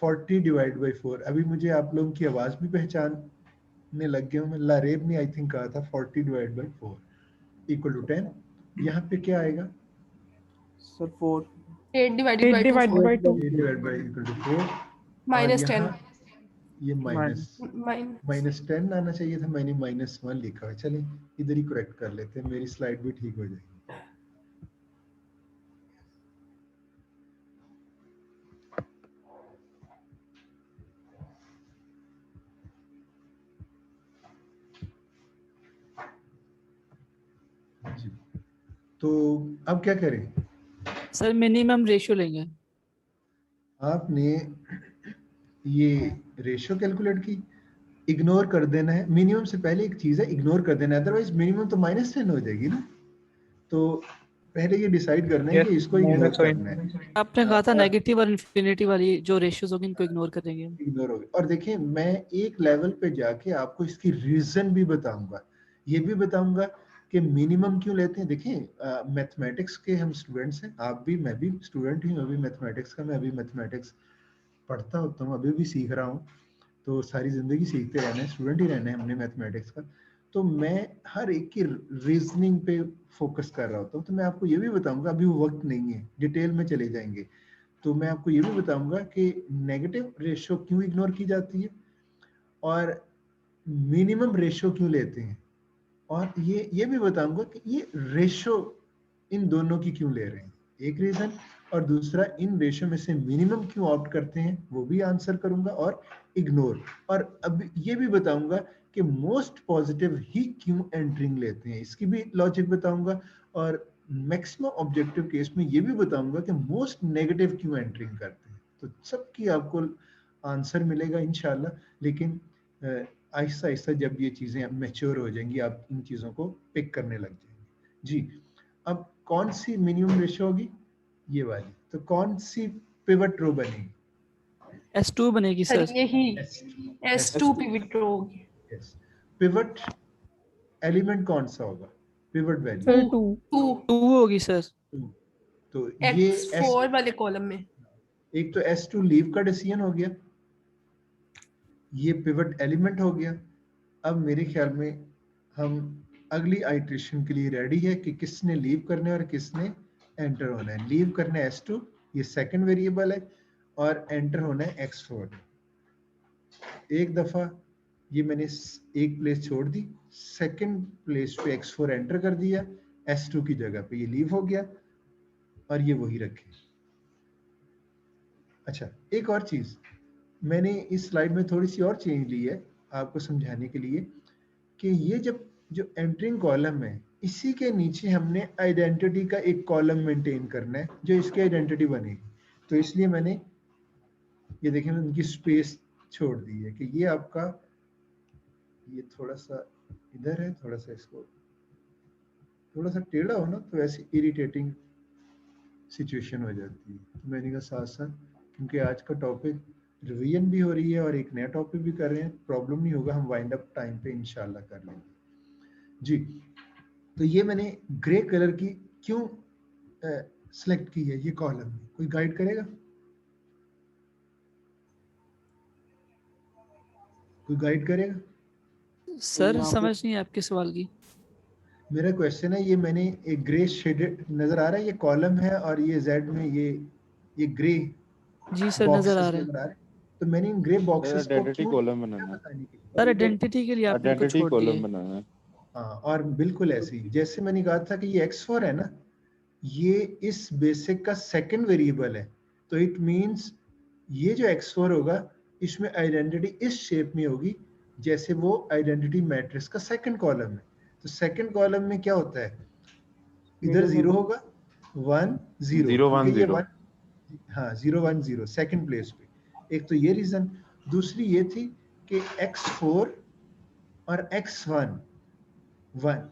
40 divide by 4। अभी मुझे आप लोगों की आवाज भी पहचानने लग गया हूँ मैं। लारेब ने आई थिंक कहा था 40 डिवाइड बाई 4 इक्वल टू 10। यहाँ पे क्या आएगा sir 4 8 divided by 2 8 divide by equal to 4 minus 10 ये माइनस 10 आना चाहिए था, मैंने -1 लिखा है। चलिए इधर ही करेक्ट कर लेते हैं, मेरी स्लाइड भी ठीक हो जाएगी। जी, तो अब क्या करें? सर मिनिमम रेशियो लेंगे। आपने ये रेशियो कैलकुलेट की, इग्नोर कर देना है। मिनिमम से पहले एक चीज है, इग्नोर कर देना है, अदरवाइज मिनिमम तो -10 हो जाएगी ना। तो पहले ये डिसाइड करना है कि इसको इग्नोर करना है। आपने कहा था नेगेटिव और इन्फिनिटी वाली जो रेशियोज होगी इनको इग्नोर कर देंगे। इग्नोर हो गया। और देखिए मैं एक लेवल पे जाके आपको इसकी रीजन भी बताऊंगा, ये भी बताऊंगा कि मिनिमम क्यों लेते हैं। देखिए मैथमेटिक्स के हम स्टूडेंट्स हैं, आप भी, मैं भी स्टूडेंट ही हूँ अभी मैथमेटिक्स का। मैं अभी मैथमेटिक्स पढ़ता होता हूँ, अभी भी सीख रहा हूँ, तो सारी जिंदगी सीखते रहना है, स्टूडेंट ही रहना है हमने मैथमेटिक्स का। तो मैं हर एक की रीजनिंग पे फोकस कर रहा होता हूँ। तो मैं आपको ये भी बताऊंगा, अभी वो वक्त नहीं है, डिटेल में चले जाएंगे, तो मैं आपको ये भी बताऊंगा कि नेगेटिव रेशियो क्यों इग्नोर की जाती है और मिनिमम रेशियो क्यों लेते हैं, और ये भी बताऊंगा कि ये रेशियो इन दोनों की क्यों ले रहे हैं, एक रीजन, और दूसरा इन रेशियो में से मिनिमम क्यों ऑप्ट करते हैं वो भी आंसर करूंगा, और इग्नोर। और अब ये भी बताऊंगा कि मोस्ट पॉजिटिव ही क्यों एंटरिंग लेते हैं, इसकी भी लॉजिक बताऊंगा। और मैक्सिमम ऑब्जेक्टिव केस में ये भी बताऊंगा कि मोस्ट नेगेटिव क्यों एंटरिंग करते हैं। तो सबकी आपको आंसर मिलेगा इंशाल्लाह। लेकिन आहिस्ता आहिस्ता जब ये चीजें मैच्योर हो जाएंगी आप इन चीजों को पिक करने लग जाएंगे। जी, अब कौन सी मिनिमम रेशियो होगी? ये वाली। तो कौन सी पिवट रो बनेगी? S2 बनेगी सर सर। यही S2 पिवट रो होगी। यस। पिवट एलिमेंट कौन सा होगा? पिवट वैल्यू सर 2 2 होगी सर। तो ये X4 वाले कॉलम में एक तो S2 लीव का डिसीजन हो गया, ये पिवट एलिमेंट हो गया। अब मेरे ख्याल में हम अगली आइट्रेशन के लिए रेडी है कि किसने लीव करना है और किसने एंटर होना है। लीव करना है S2, ये सेकंड वेरिएबल है, और एंटर होना है X4। एक दफा ये मैंने एक प्लेस छोड़ दी, सेकंड प्लेस पे X4 एंटर कर दिया, S2 की जगह पे ये लीव हो गया और ये वही रखे। अच्छा, एक और चीज मैंने इस स्लाइड में थोड़ी सी और चेंज ली है आपको समझाने के लिए, कि ये जब जो एंटरिंग कॉलम है इसी के नीचे हमने आइडेंटिटी का एक कॉलम मेंटेन करना है जो इसकी आइडेंटिटी बनेगी। तो इसलिए मैंने ये देखें उनकी स्पेस छोड़ दी है कि ये आपका, ये थोड़ा सा इधर है, थोड़ा सा इसको थोड़ा सा टेढ़ा हो ना तो ऐसी इरिटेटिंग सिचुएशन हो जाती है। तो मैंने कहा साथ साथ, क्योंकि आज का टॉपिक रिवीजन भी हो रही है और एक नया टॉपिक भी कर रहे हैं, प्रॉब्लम नहीं होगा, हम वाइंड अप टाइम पे इंशाल्लाह कर लेंगे जी। तो ये मैंने ग्रे कलर की क्यों सिलेक्ट की है ये कॉलम, कोई गाइड करेगा? कोई गाइड करेगा? सर यहाँ पे- समझ नहीं है आपके सवाल की। मेरा क्वेश्चन है, ये मैंने एक ग्रे शेडेड नजर आ रहा है, ये कॉलम है और ये जेड में ये ग्रे जी सर नजर आ रहा है। नजर आ रहे हैं। तो मैंने इन ग्रे बॉक्सेस को आइडेंटिटी क्यों कॉलम बनाना है, बताने के लिए? सर आइडेंटिटी के लिए आपने कुछ आइडेंटिटी छोड़ दिए। कॉलम बनाना है। हाँ, और बिल्कुल ऐसे ही जैसे मैंने कहा था कि ये x4 है ना, ये इस बेसिक का सेकंड वेरिएबल है, तो इट मींस ये जो x4 होगा इसमें आइडेंटिटी इस शेप में होगी जैसे वो आइडेंटिटी मैट्रिक्स का सेकंड कॉलम है। तो सेकंड कॉलम में क्या होता है, इधर 0 होगा 1 0 0 1 क्योंकि ये 0 हाँ 0 1 0 सेकंड प्लेस पे। एक तो ये रीजन, दूसरी ये थी कि x4 और x1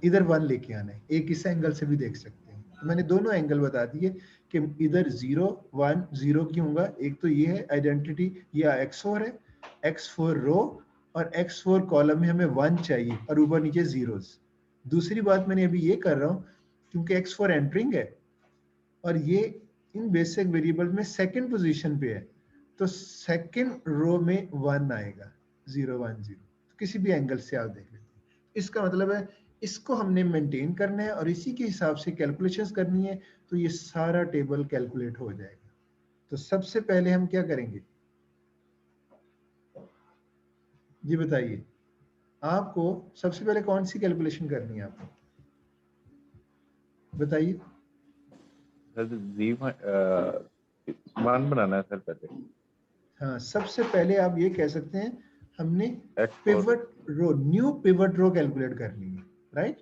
इधर 1 लेके आना है, एक इस एंगल से भी देख सकते हैं। तो मैंने दोनों एंगल बता दिए कि इधर 0 1 0 क्यों होगा, एक तो ये है आइडेंटिटी, ये x4 है, x4 रो और x4 कॉलम में हमें 1 चाहिए और ऊपर नीचे जीरोस। दूसरी बात मैंने अभी ये कर रहा हूँ क्योंकि x4 एंटरिंग है और ये इन बेसिक वेरिएबल में सेकंड पोजीशन पे है, तो सेकंड रो में 1 आएगा 0 1 0। तो किसी भी एंगल से आप देख लेते हैं, इसका मतलब है इसको हमने मेंटेन करना है और इसी के हिसाब से कैलकुलेशंस करनी है, तो ये सारा टेबल कैलकुलेट हो जाएगा। तो सबसे पहले हम क्या करेंगे जी बताइए, आपको सबसे पहले कौन सी कैलकुलेशन करनी है आपको बताइए? मान बनाना है सर पहले। हाँ, सबसे पहले आप ये कह सकते हैं हमने X4 pivot row, new pivot रो कैलकुलेट करनी है, राइट?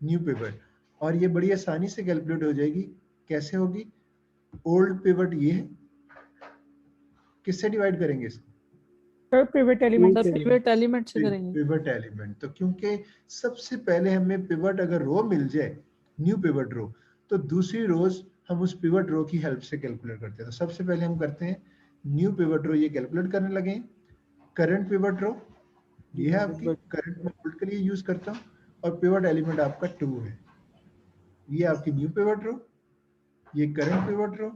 न्यू पिवट, और ये बड़ी आसानी से कैलकुलेट हो जाएगी। कैसे होगी? ओल्ड पिवट ये है, किससे डिवाइड करेंगे इसको? Sir pivot element sir pivot element से करेंगे। Pivot element. तो क्योंकि सबसे पहले हमें पिवट अगर रो मिल जाए, न्यू पिवट रो, तो दूसरी रोज हम उस पिवट रो की हेल्प से कैलकुलेट करते हैं। तो सबसे पहले हम करते हैं न्यू पिवट रो, ये कैलकुलेट करने लगे। करंट पिवट रो ये है आपकी, करंट में पुट के लिए यूज करता हूँ, और पिवट एलिमेंट आपका 2 है। ये आपकी न्यू पिवट रो, ये करंट पिवट रो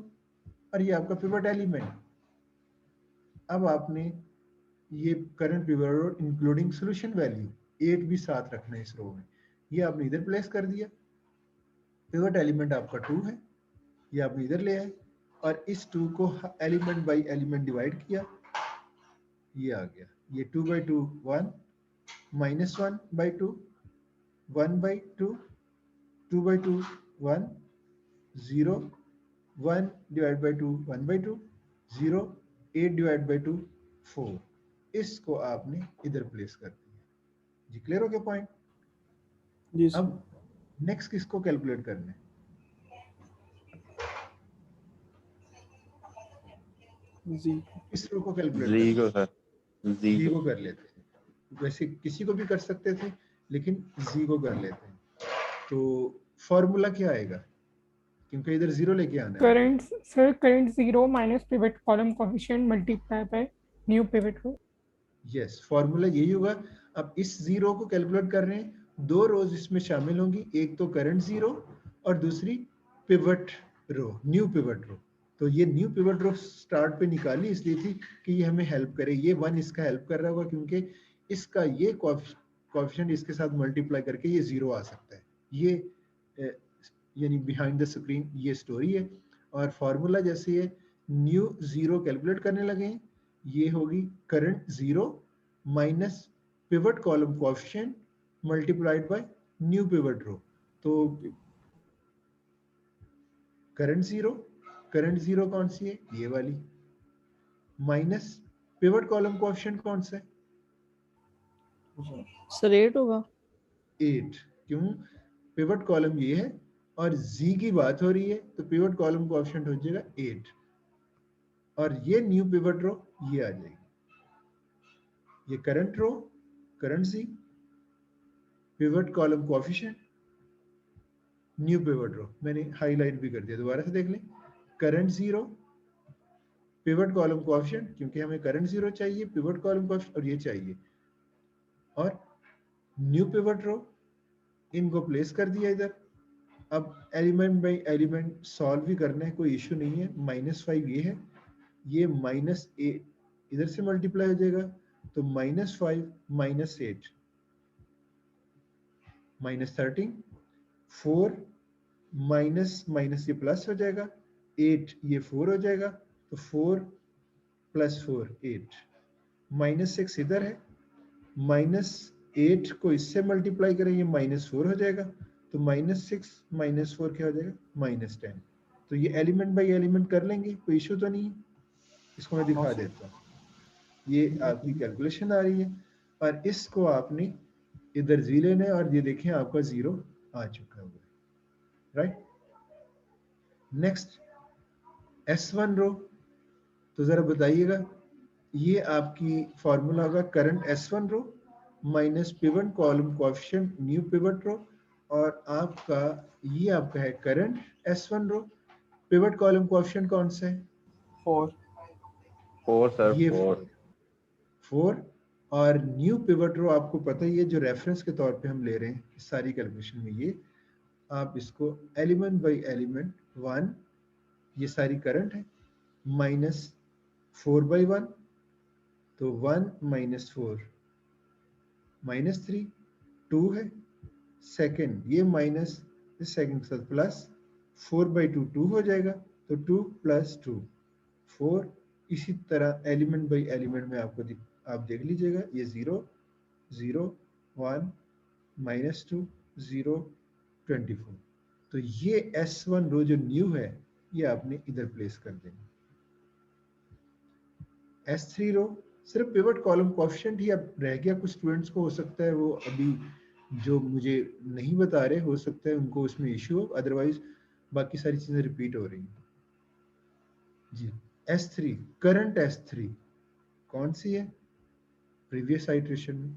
और ये आपका पिवट एलिमेंट। अब आपने ये current pivot row including solution value 8 भी साथ रखना है इस रो में, ये आपने इधर प्लेस कर दिया। पिवट एलिमेंट आपका 2 है, ये आपने इधर ले आए और इस 2 को एलिमेंट बाय एलिमेंट डिवाइड किया, ये आ गया। ये 2 by 2 1 minus 1 by 2 1 by 2 2 by 2 1 0 1 divided by 2 1 by 2 0 8 divided by 2 4। इसको आपने इधर प्लेस कर दिया जी। क्लियर हो गया पॉइंट? जी सर। अब नेक्स्ट किसको कैलकुलेट करना है? जी इस रो को कैलकुलेट जी करना को सर, जी जी को कर लेते हैं। वैसे किसी को भी कर सकते थे लेकिन जी को कर लेते हैं। तो फॉर्मूला क्या आएगा, क्योंकि इधर 0 लेके आना है। Current sir current 0 minus pivot column coefficient multiply by new pivot row. Yes, formula यही होगा। अब इस 0 को कैलकुलेट कर रहे हैं, 2 रोज इसमें शामिल होंगी, एक तो करंट 0 और दूसरी pivot row, new pivot row. तो ये न्यू पिवट रो स्टार्ट पे निकाली इसलिए थी कि ये हमें हेल्प करे। ये 1 इसका हेल्प कर रहा होगा क्योंकि इसका ये कोएफिशिएंट इसके साथ मल्टीप्लाई करके ये 0 आ सकता है। ये यानी बिहाइंड द स्क्रीन ये स्टोरी है। और फॉर्मूला जैसे ये न्यू 0 कैलकुलेट करने लगे हैं, ये होगी current 0 minus pivot column coefficient multiplied by new pivot row. तो करंट 0 कौन सी है? ये वाली, माइनस पिवट कॉलम कोएफिशिएंट कौन सा है? सर 8 होगा। 8। क्यों? पिवट कॉलम ये है और z की बात हो रही है, तो पिवट कॉलम कोएफिशिएंट हो जाएगा 8 और ये न्यू पिवट रो ये आ जाएगी, ये current row, current z, pivot column coefficient, new pivot row. मैंने हाईलाइट भी कर दिया, दोबारा से देख लें। करंट 0, पिवट कॉलम कोएफिशिएंट, क्योंकि हमें करंट 0 चाहिए, पिवट कॉलम कोएफिशिएंट और ये चाहिए, और न्यू पिवट रो, इनको प्लेस कर दिया इधर। अब एलिमेंट बाई एलिमेंट सॉल्व भी करना है, कोई इशू नहीं है। -5 ये है, ये -8 इधर से मल्टीप्लाई हो जाएगा, तो -5 -8 -13, 4 माइनस माइनस ये प्लस हो जाएगा, 8 ये 4 हो जाएगा, तो 4 + 4 8, -6 इधर है, -8 को इससे मल्टीप्लाई करें, ये -4 हो जाएगा, तो -6 -4 क्या हो जाएगा? -10। तो ये एलिमेंट बाई एलिमेंट कर लेंगे, कोई इशू तो नहीं है। इसको मैं दिखा देता हूँ, ये आपकी कैलकुलेशन आ रही है और इसको आपने इधर जी लेना है और ये देखें आपका 0 आ चुका है, राइट। नेक्स्ट S1 रो, तो जरा बताइएगा, ये आपकी फॉर्मूला होगा current S1 row minus pivot column coefficient new pivot row, और आपका ये आपका है current S1 row, pivot column coefficient कौन सा है? 4 4 सर, ये 4 और न्यू पिवट रो आपको पता ही है, जो रेफरेंस के तौर पे हम ले रहे हैं इस सारी कैलकुलेशन में, ये आप इसको एलिमेंट बाई एलिमेंट 1, ये सारी करंट है, -4/1, तो 1 - 4 -3, 2 है, सेकंड ये माइनस सेकंड के साथ प्लस, 4/2 2 हो जाएगा, तो 2 + 2 4। इसी तरह एलिमेंट बाई एलिमेंट में आपको आप देख लीजिएगा, ये 0 0 1 -2 0 24। तो ये S1 रो जो न्यू है, ये आपने इधर प्लेस कर देंगे। S3 रो सिर्फ पिवट कॉलम कोएफिशिएंट ही अब रह गया। कुछ स्टूडेंट्स को हो सकता है वो अभी जो मुझे नहीं बता रहे, हो सकता है उनको उसमें इश्यू हो, अदरवाइज बाकी सारी चीजें रिपीट हो रही हैं जी। S3 करंट S3 कौन सी है? प्रीवियस आइटरेशन में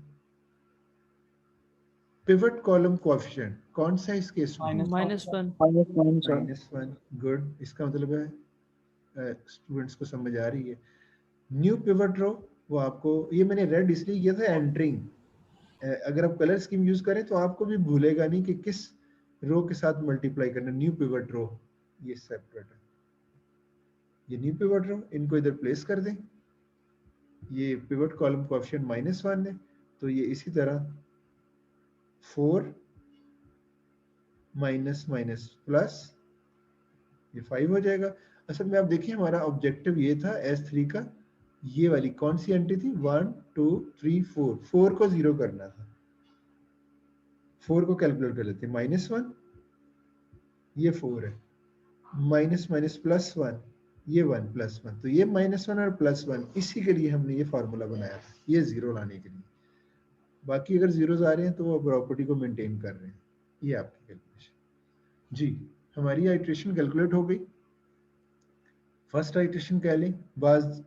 पिवट कॉलम कोएफिशिएंट कौन सा है इस केस में? -1 -1। गुड, इसका मतलब है स्टूडेंट्स को समझ आ रही है। न्यू पिवट रो, वो आपको, ये मैंने रेड इसलिए किया था एंटरिंग, अगर आप कलर स्कीम यूज करें तो आपको भी भूलेगा नहीं कि किस रो के साथ मल्टीप्लाई करना। न्यू पिवट रो ये सेपरेट है, ये न्यू पिवट रो, इनको इधर प्लेस कर दें। ये पिवट कॉलम कोएफिशिएंट -1 है, तो ये इसी तरह 4 माइनस माइनस प्लस, ये 5 हो जाएगा। असल में आप देखिए हमारा ऑब्जेक्टिव ये था S3 का, ये वाली कौन सी एंट्री थी? 1 2 3 4, 4 को 0 करना था। 4 को कैलकुलेट कर लेते हैं, -1 ये 4 है, माइनस माइनस +1 ये 1 +1, तो ये -1 और +1, इसी के लिए हमने ये फार्मूला बनाया था, ये 0 लाने के लिए। बाकी अगर जीरोस आ रहे हैं तो वो प्रॉपर्टी को मेंटेन कर रहे हैं। ये आपकी कैलकुलेशन जी। हमारी आइट्रेशन कैलकुलेट हो गई। फर्स्ट आइट्रेशन कह लें, बाज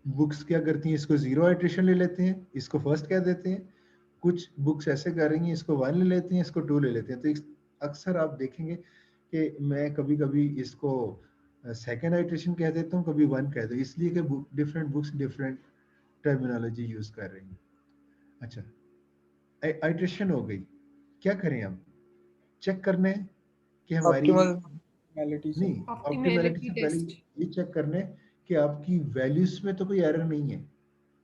बुक्स क्या करती हैं, इसको 0 आइट्रेशन ले लेते हैं, इसको फर्स्ट कह देते हैं। कुछ बुक्स ऐसे कर रही हैं, इसको 1 ले लेते हैं, इसको 2 ले लेते हैं। तो अक्सर आप देखेंगे कि मैं कभी कभी इसको सेकेंड आइट्रेशन कह देता हूँ, कभी 1 कह देता हूँ, इसलिए कि different books different terminology use कर रही हैं। अच्छा, आइट्रेशन हो गई, क्या करें अब? चेक करना है कि हमारी ऑप्टिमलिटी से नहीं, ऑप्टिमलिटी से पहले ये चेक करना है कि आपकी वैल्यूज में तो कोई एरर नहीं है।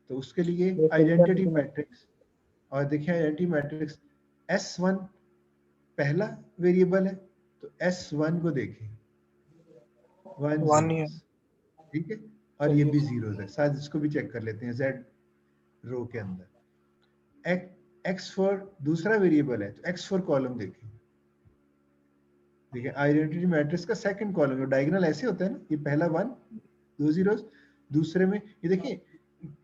तो उसके लिए आइडेंटिटी मैट्रिक्स, और देखिए आइडेंटिटी मैट्रिक्स S1 पहला वेरिएबल है, तो S1 को देखें 1 ठीक है, और ये भी 0 है, शायद इसको भी चेक कर लेते हैं Z रो के अंदर। X4 दूसरा वेरिएबल है, तो X4 कॉलम देखें, देखिए आइडेंटिटी मैट्रिक्स का सेकंड कॉलम, डायगोनल ऐसे होता है ना, ये पहला 1 2 जीरोस, दूसरे में ये देखिए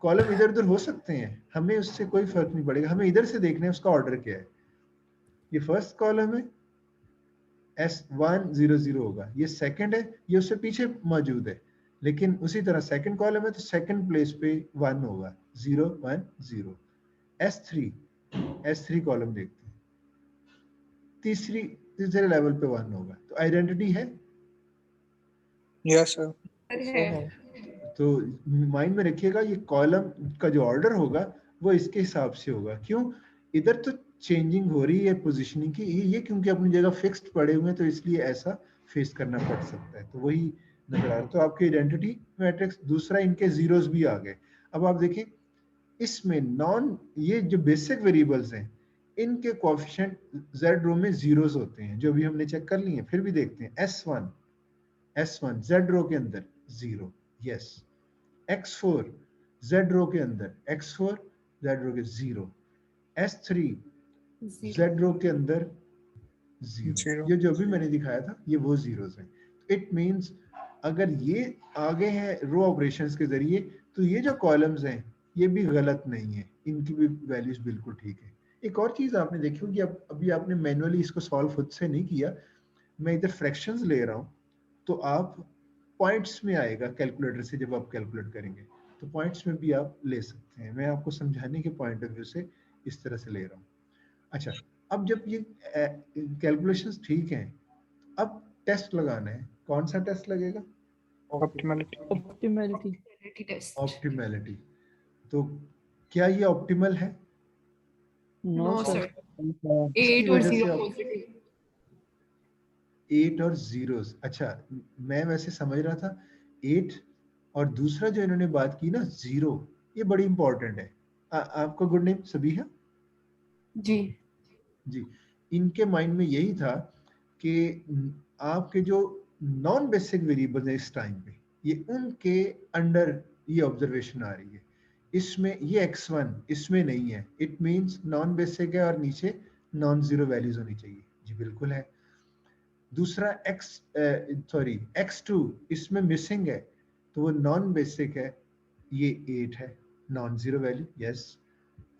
कॉलम इधर उधर हो सकते हैं, हमें उससे कोई फर्क नहीं पड़ेगा, हमें इधर से देखना है उसका ऑर्डर क्या है। ये फर्स्ट कॉलम है, S100 होगा, ये सेकंड है, ये उससे पीछे मौजूद है, लेकिन उसी तरह सेकंड कॉलम है तो सेकंड प्लेस पे 1 होगा, 0 1 0। S3 कॉलम देखते हैं, तीसरे लेवल पे 1 होगा, तो आइडेंटिटी है। Yes sir. है। तो माइंड में रखिएगा ये कॉलम का जो ऑर्डर होगा वो इसके हिसाब से होगा। क्यों? इधर तो चेंजिंग हो रही है पोजीशनिंग की, ये क्योंकि अपनी जगह फिक्स्ड पड़े हुए हैं तो इसलिए ऐसा फेस करना पड़ सकता है, तो वही नजर आ रहा है। तो आपके आइडेंटिटी मैट्रिक्स, दूसरा इनके जीरोस भी आ गए। अब आप देखें इसमें ये जो बेसिक वेरिएबल्स हैं इनके कोएफिशिएंट z रो में जीरोस होते हैं, जो भी हमने चेक कर लिए, फिर भी देखते हैं। S1 z रो के अंदर 0, यस। x4 z रो के अंदर, x4 z रो के 0, S3 z रो के अंदर 0। ये जो भी मैंने दिखाया था ये वो जीरोस हैं। इट मींस अगर ये आगे हैं रो ऑपरेशंस के जरिए तो ये जो कॉलम्स हैं ये भी गलत नहीं है, इनकी भी वैल्यूज बिल्कुल ठीक है। एक और चीज आपने देखी होगी, अभी आपने मैनुअली इसको सॉल्व खुद से नहीं किया, मैं इधर फ्रैक्शंस ले रहा हूँ, तो आप पॉइंट्स में आएगा कैलकुलेटर से, जब आप कैलकुलेट करेंगे तो पॉइंट्स में भी आप ले सकते हैं। मैं आपको समझाने के पॉइंट ऑफ व्यू से इस तरह से ले रहा हूँ। अच्छा, अब जब ये कैलकुलेशंस ठीक हैं, अब टेस्ट लगाना है। कौन सा टेस्ट लगेगा? Optimality test. ऑप्टिमैलिटी। तो क्या ये ऑप्टिमल है? No sir. इसकी 8 और वजह से 0 आप पॉजिटिव। 8 और जीरोस, अच्छा मैं वैसे समझ रहा था 8 और दूसरा जो इन्होंने बात की ना 0, ये बड़ी इंपॉर्टेंट है। आपका गुड नेम सबिहा जी जी। इनके माइंड में यही था कि आपके जो नॉन बेसिक वेरिएबल है इस टाइम पे, ये उनके अंडर ये ऑब्जर्वेशन आ रही है। इसमें ये x1 इसमें नहीं है, इट मींस नॉन बेसिक है और नीचे नॉन जीरो वैल्यूज होनी चाहिए। जी बिल्कुल है। दूसरा x2 इसमें मिसिंग है, तो वो नॉन बेसिक है, ये 8 है, non zero value, yes.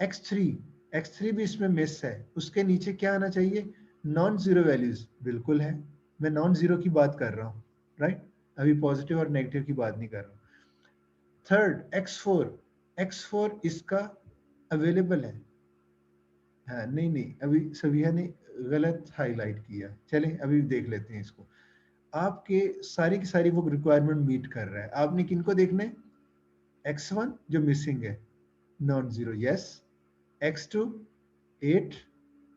x3 भी इसमें मिस है, उसके नीचे क्या आना चाहिए? नॉन जीरो वैल्यूज, बिल्कुल है। मैं नॉन जीरो की बात कर रहा हूँ, राइट? अभी पॉजिटिव और नेगेटिव की बात नहीं कर रहा हूँ। थर्ड x4 इसका अवेलेबल है। हाँ नहीं, अभी सबिहा ने गलत हाईलाइट किया, चलें अभी देख लेते हैं इसको। आपके सारी की सारी वो रिक्वायरमेंट मीट कर रहा है। आपने किनको देखना है? x1 जो मिसिंग है, non zero, yes. x2 8,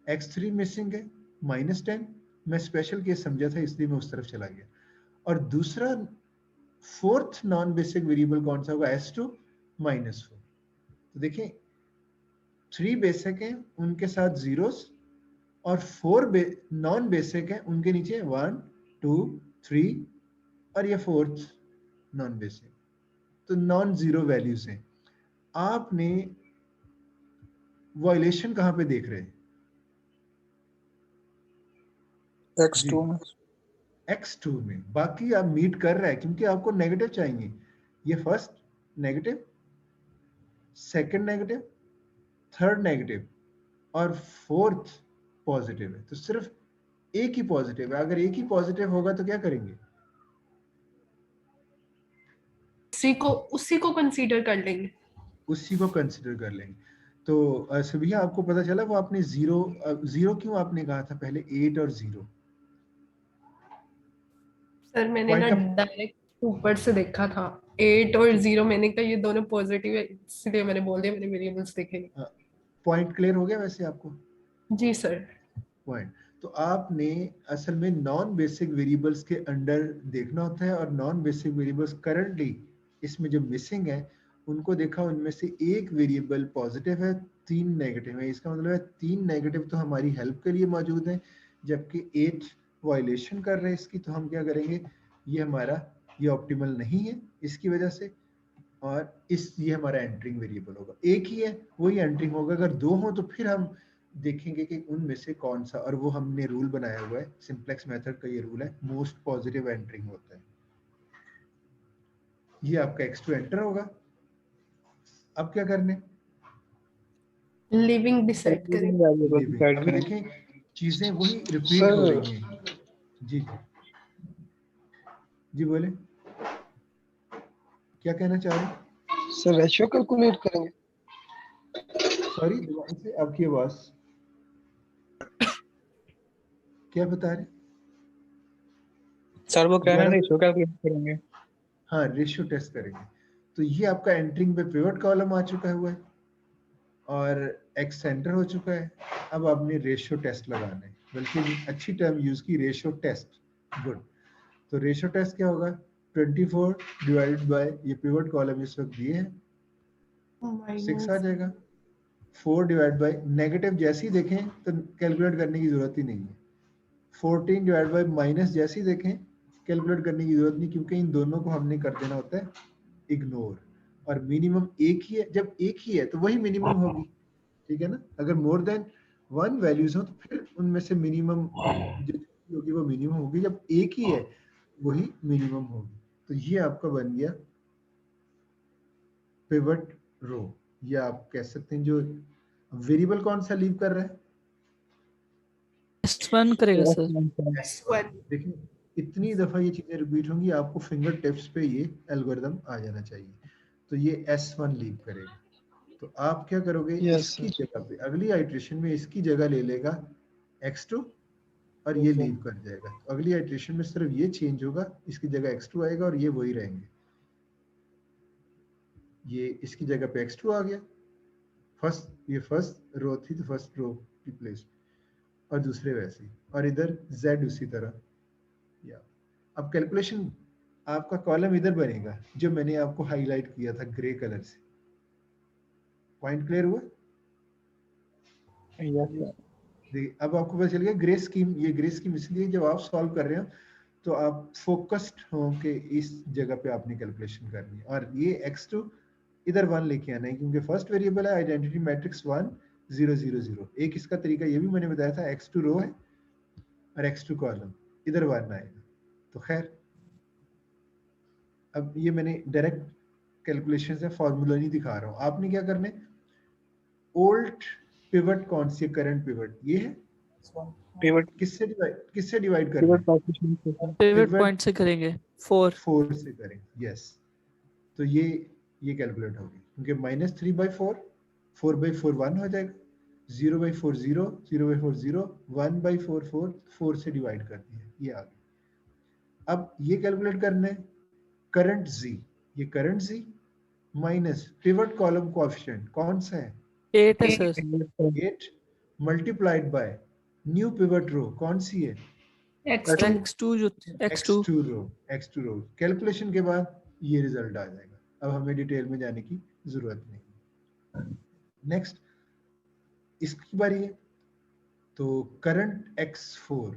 x3 missing है, -10। मैं स्पेशल केस समझा था इसलिए मैं उस तरफ चला गया। और दूसरा फोर्थ नॉन बेसिक वेरिएबल कौन सा होगा? S2 -4। तो देखें 3 बेसिक है उनके साथ जीरोस, और 4 नॉन बेसिक है उनके नीचे 1 2 3, और ये फोर्थ नॉन बेसिक, तो नॉन जीरो वैल्यूज हैं। आपने वायलेशन कहां पे देख रहे हैं? x2 में। बाकी आप मीट कर रहा है क्योंकि आपको नेगेटिव चाहिए। ये first negative, second negative, third negative और फोर्थ पॉजिटिव है, तो सिर्फ एक ही पॉजिटिव है। अगर एक ही पॉजिटिव होगा तो क्या करेंगे? उसी को कंसीडर कर लेंगे। उसी को कंसिडर कर लेंगे। तो सबिहा आपको पता चला वो आपने जीरो क्यों आपने कहा था पहले? 8 और 0 सर मैंने ना डायरेक्ट ऊपर से देखा था 8 और 0, मैंने कहा ये दोनों पॉजिटिव है, इसलिए मैंने बोल दिया, मैंने वेरिएबल्स देखे नहीं। पॉइंट क्लियर हो गया वैसे आपको? जी सर। पॉइंट तो आपने असल में नॉन बेसिक वेरिएबल्स के अंडर देखना होता है, और नॉन बेसिक वेरिएबल्स करंटली इसमें जो मिसिंग है उनको देखा, उनमें से एक वेरिएबल पॉजिटिव है, 3 नेगेटिव है। इसका मतलब है 3 नेगेटिव तो हमारी हेल्प के लिए मौजूद है, जबकि 8 वायलेशन कर रहे हैं इसकी। तो हम क्या करेंगे? ये ऑप्टिमल नहीं है इसकी वजह से, और ये हमारा एंटरिंग वेरिएबल होगा। एक ही है वही एंटरिंग होगा। अगर 2 हो तो फिर हम देखेंगे कि उनमें से कौन सा, और वो हमने रूल बनाया हुआ है, सिंप्लेक्स मेथड का ये रूल है, मोस्ट पॉजिटिव एंटरिंग होता है। ये आपका x2 एंटर होगा। अब क्या करने? लिविंग डिसाइड करें। अभी देखें चीजें वही रिपीट Sir, हो रही हैं। जी जी बोले, क्या कहना चाह रहे हैं? सर रेशियो कैलकुलेट करेंगे। सॉरी दोबारा से आपकी आवाज, क्या बता रहे? सर वो कह रहे हैं दोबारा से- रेशियो कैलकुलेट करेंगे। हाँ रेशियो टेस्ट करेंगे। तो ये आपका एंटरिंग पे पिवट कॉलम आ चुका हुआ है और एक्स सेंटर हो चुका है। अब आपने रेशियो टेस्ट लगाना है, बल्कि अच्छी टर्म यूज की, रेशियो टेस्ट। गुड। तो रेशियो टेस्ट क्या होगा? 24 डिवाइडेड बाय ये पिवट कॉलम इस वक्त दिए हैं 6 आ जाएगा। 4 डिवाइड बाय नेगेटिव जैसे ही देखें तो कैलकुलेट करने की जरूरत ही नहीं है। 14 डिवाइड बाय माइनस जैसे ही देखें कैलकुलेट करने की जरूरत नहीं, क्योंकि इन दोनों को हमने कर देना होता है इग्नोर। और मिनिमम एक ही है, जब एक ही है तो वही मिनिमम होगी, ठीक है ना। अगर मोर देन 1 वैल्यूज हो तो फिर उनमें से मिनिमम जो होगी वो मिनिमम होगी, जब एक ही है वही मिनिमम होगी। तो ये आपका बन गया पिवट रो। ये आप कह सकते हैं जो वेरिएबल कौन सा लीव कर रहा है? S1 करेगा सर। S1। देखिए इतनी दफा ये चीजें रिपीट होंगी, आपको फिंगर टिप्स पे ये एल्गोरिदम आ जाना चाहिए। तो ये S1 लीव करेगा। तो आप क्या करोगे? Yes, इसकी sir. जगह पे अगली आइट्रेशन में इसकी जगह ले लेगा x2 और ये लीव कर जाएगा। तो अगली आइट्रेशन में सिर्फ ये चेंज होगा, इसकी जगह x2 आएगा और ये वही रहेंगे। ये इसकी जगह पे x2 आ गया, ये फर्स्ट रो थी तो फर्स्ट रो की प्लेस, और दूसरे वैसे ही, और इधर z उसी तरह। या अब कैलकुलेशन आपका कॉलम इधर बनेगा जो मैंने आपको हाईलाइट किया था ग्रे कलर से। पॉइंट क्लियर हुआ? Yes, sir. देखिए अब आपको पता चल गया ग्रे स्कीम। ये ग्रे स्कीम इसलिए जब आप सॉल्व कर रहे हो तो आप फोकस्ड हो कि इस जगह पे आपने कैलकुलेशन करनी है। और ये x2 इधर 1 लेके आना है, क्योंकि फर्स्ट वेरिएबल है आइडेंटिटी मैट्रिक्स 1 0 0 0। एक इसका तरीका ये भी मैंने बताया था, x2 रो है और x2 कॉलम, इधर 1 आएगा। तो खैर अब ये मैंने डायरेक्ट कैलकुलेशन से फॉर्मूला नहीं दिखा रहा हूँ। आपने क्या करना है? ओल्ड पिवट कौन सी? करंट पिवट ये है। Pivot किससे डिवाइड करना है? partition से sir. पिवट पॉइंट से करेंगे 4। 4 से करें। यस। तो ये कैलकुलेट होगी, क्योंकि -3/4, 4/4 1 हो जाएगा, 0/4 0, 0/4 0, 1/4 4, 4 से डिवाइड कर दिया, ये आ गया। अब ये कैलकुलेट करना है करंट z। ये current z minus pivot column coefficient कौन सा है? 8 है sir. 8 multiplied by new pivot row कौन सी है? x2 जो x2 रो। कैलकुलेशन के बाद ये रिजल्ट आ जाएगा। अब हमें डिटेल में जाने की जरूरत नहीं। नेक्स्ट इसकी बारी है। तो करंट x4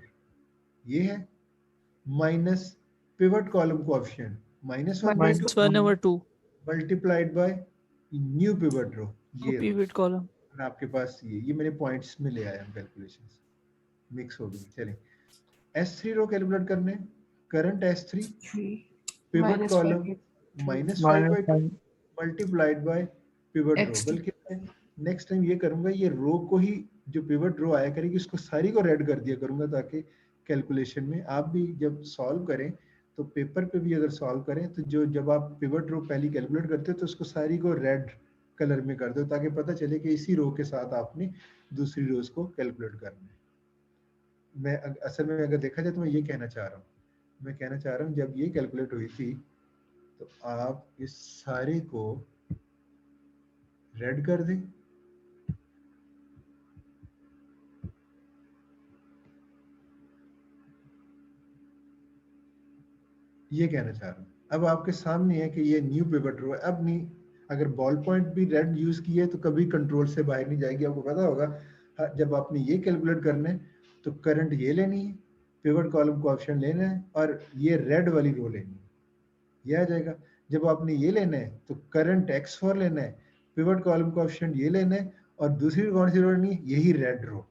ये है minus pivot column coefficient -1/2 multiplied by new pivot row, ये पिवट कॉलम। और आपके पास ये मैंने पॉइंट्स में ले आया हूं, कैलकुलेशंस मिक्स हो गई। चलें S3 रो कैलकुलेट करने। Current S3 pivot column -5/2 multiplied by pivot row. बल्कि मैं नेक्स्ट टाइम ये करूंगा, ये रो को ही जो पिवट रो आया करेगी उसको सारी को रेड कर दिया करूंगा, ताकि कैलकुलेशन में आप भी जब सॉल्व करें तो पेपर पे भी अगर सॉल्व करें तो जो जब आप पिवट रो पहली कैलकुलेट करते हो तो उसको सारी को रेड कलर में कर दो, ताकि पता चले कि इसी रो के साथ आपने दूसरी रोज को कैलकुलेट करना है। मैं असल में अगर देखा जाए तो मैं ये कहना चाह रहा हूँ जब ये कैलकुलेट हुई थी तो आप इस सारे को रेड कर दें। ये कहना चाह रहा हूँ। अब आपके सामने है कि ये न्यू पिवट रो है। अब नहीं, अगर बॉल पॉइंट भी रेड यूज किए तो कभी कंट्रोल से बाहर नहीं जाएगी। आपको पता होगा जब आपने ये कैलकुलेट करना है तो करंट ये लेनी है, पिवट कॉलम कोएफिशिएंट लेना है और ये रेड वाली रो लेनी है, ये आ जाएगा। जब आपने ये लेना है तो करंट x4 लेना है, पिवट कॉलम कोएफिशिएंट ये लेना है और दूसरी कौन सी रो लेनी है? यही रेड रो।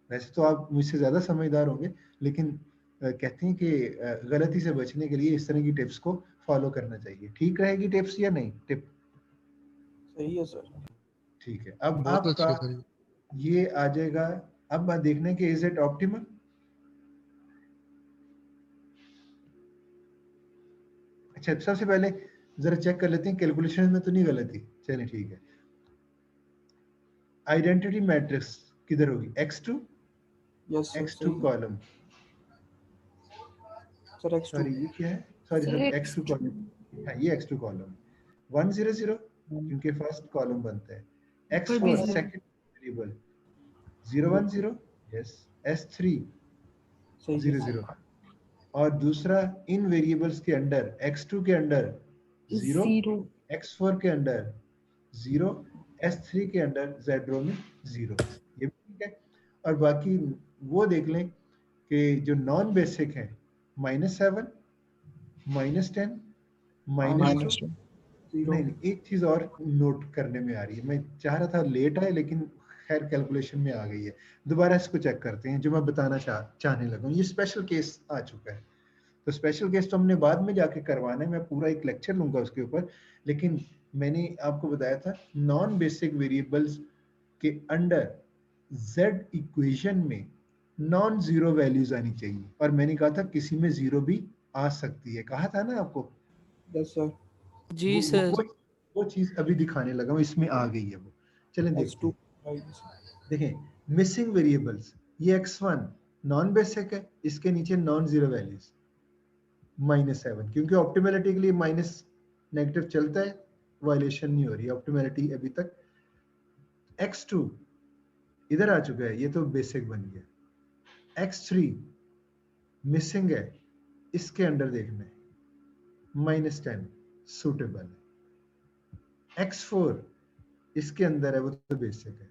वैसे तो आप मुझसे ज्यादा समझदार होंगे, लेकिन कहते हैं कि गलती से बचने के लिए इस तरह की टिप्स को फॉलो करना चाहिए। ठीक रहेगी टिप्स या नहीं? टिप सही है सर। ठीक है। अब बहुत अच्छे आपका सर। ये आ जाएगा अब बात देखना है कि इज इट ऑप्टिमल। अच्छा, सबसे पहले जरा चेक कर लेते हैं कैलकुलेशन में तो नहीं गलती। चलिए ठीक है। आइडेंटिटी मैट्रिक्स किधर होगी? x2 yes sir x2 column, sir x2 sorry ये क्या है, सॉरी सर x2 कॉलम, हाँ ये x2 कॉलम 1 0 0 क्योंकि फर्स्ट कॉलम बनता है। x4 second variable 0 1 0 yes, s3 0 0 और दूसरा इन वेरिएबल्स के अंडर x2 के अंडर 0 x4 के अंडर 0 s3 के अंडर z रो में 0, ये भी ठीक है। और बाकी वो देख लें कि जो नॉन बेसिक है -7 -10 -2 नहीं, एक चीज और नोट करने में आ रही है, मैं चाह रहा था लेट आए लेकिन खैर कैलकुलेशन में आ गई है। दोबारा इसको चेक करते हैं जो मैं बताना चाहने लगा हूँ। ये स्पेशल केस आ चुका है, तो स्पेशल केस तो हमने बाद में जाके करवाना है, मैं पूरा एक लेक्चर लूंगा उसके ऊपर। लेकिन मैंने आपको बताया था नॉन बेसिक वेरिएबल्स के अंडर z इक्वेशन में नॉन जीरो वैल्यूज आनी चाहिए, और मैंने कहा था किसी में जीरो भी आ सकती है, कहा था ना आपको? यस सर जी सर। वो चीज अभी दिखाने लगा हूं, इसमें आ गई है वो। चलें देखते हैं। देखें मिसिंग वेरिएबल्स, ये x1 नॉन बेसिक है, इसके नीचे नॉन जीरो वैल्यूज -7, क्योंकि ऑप्टिमलिटी के लिए माइनस नेगेटिव चलता है, वायलेशन नहीं हो रही ऑप्टिमलिटी अभी तक। x2 इधर आ चुका है, ये तो बेसिक बन गया। x3 मिसिंग है, इसके अंडर देखना है -10 सूटेबल है। x4 इसके अंदर है, वो तो बेसिक है।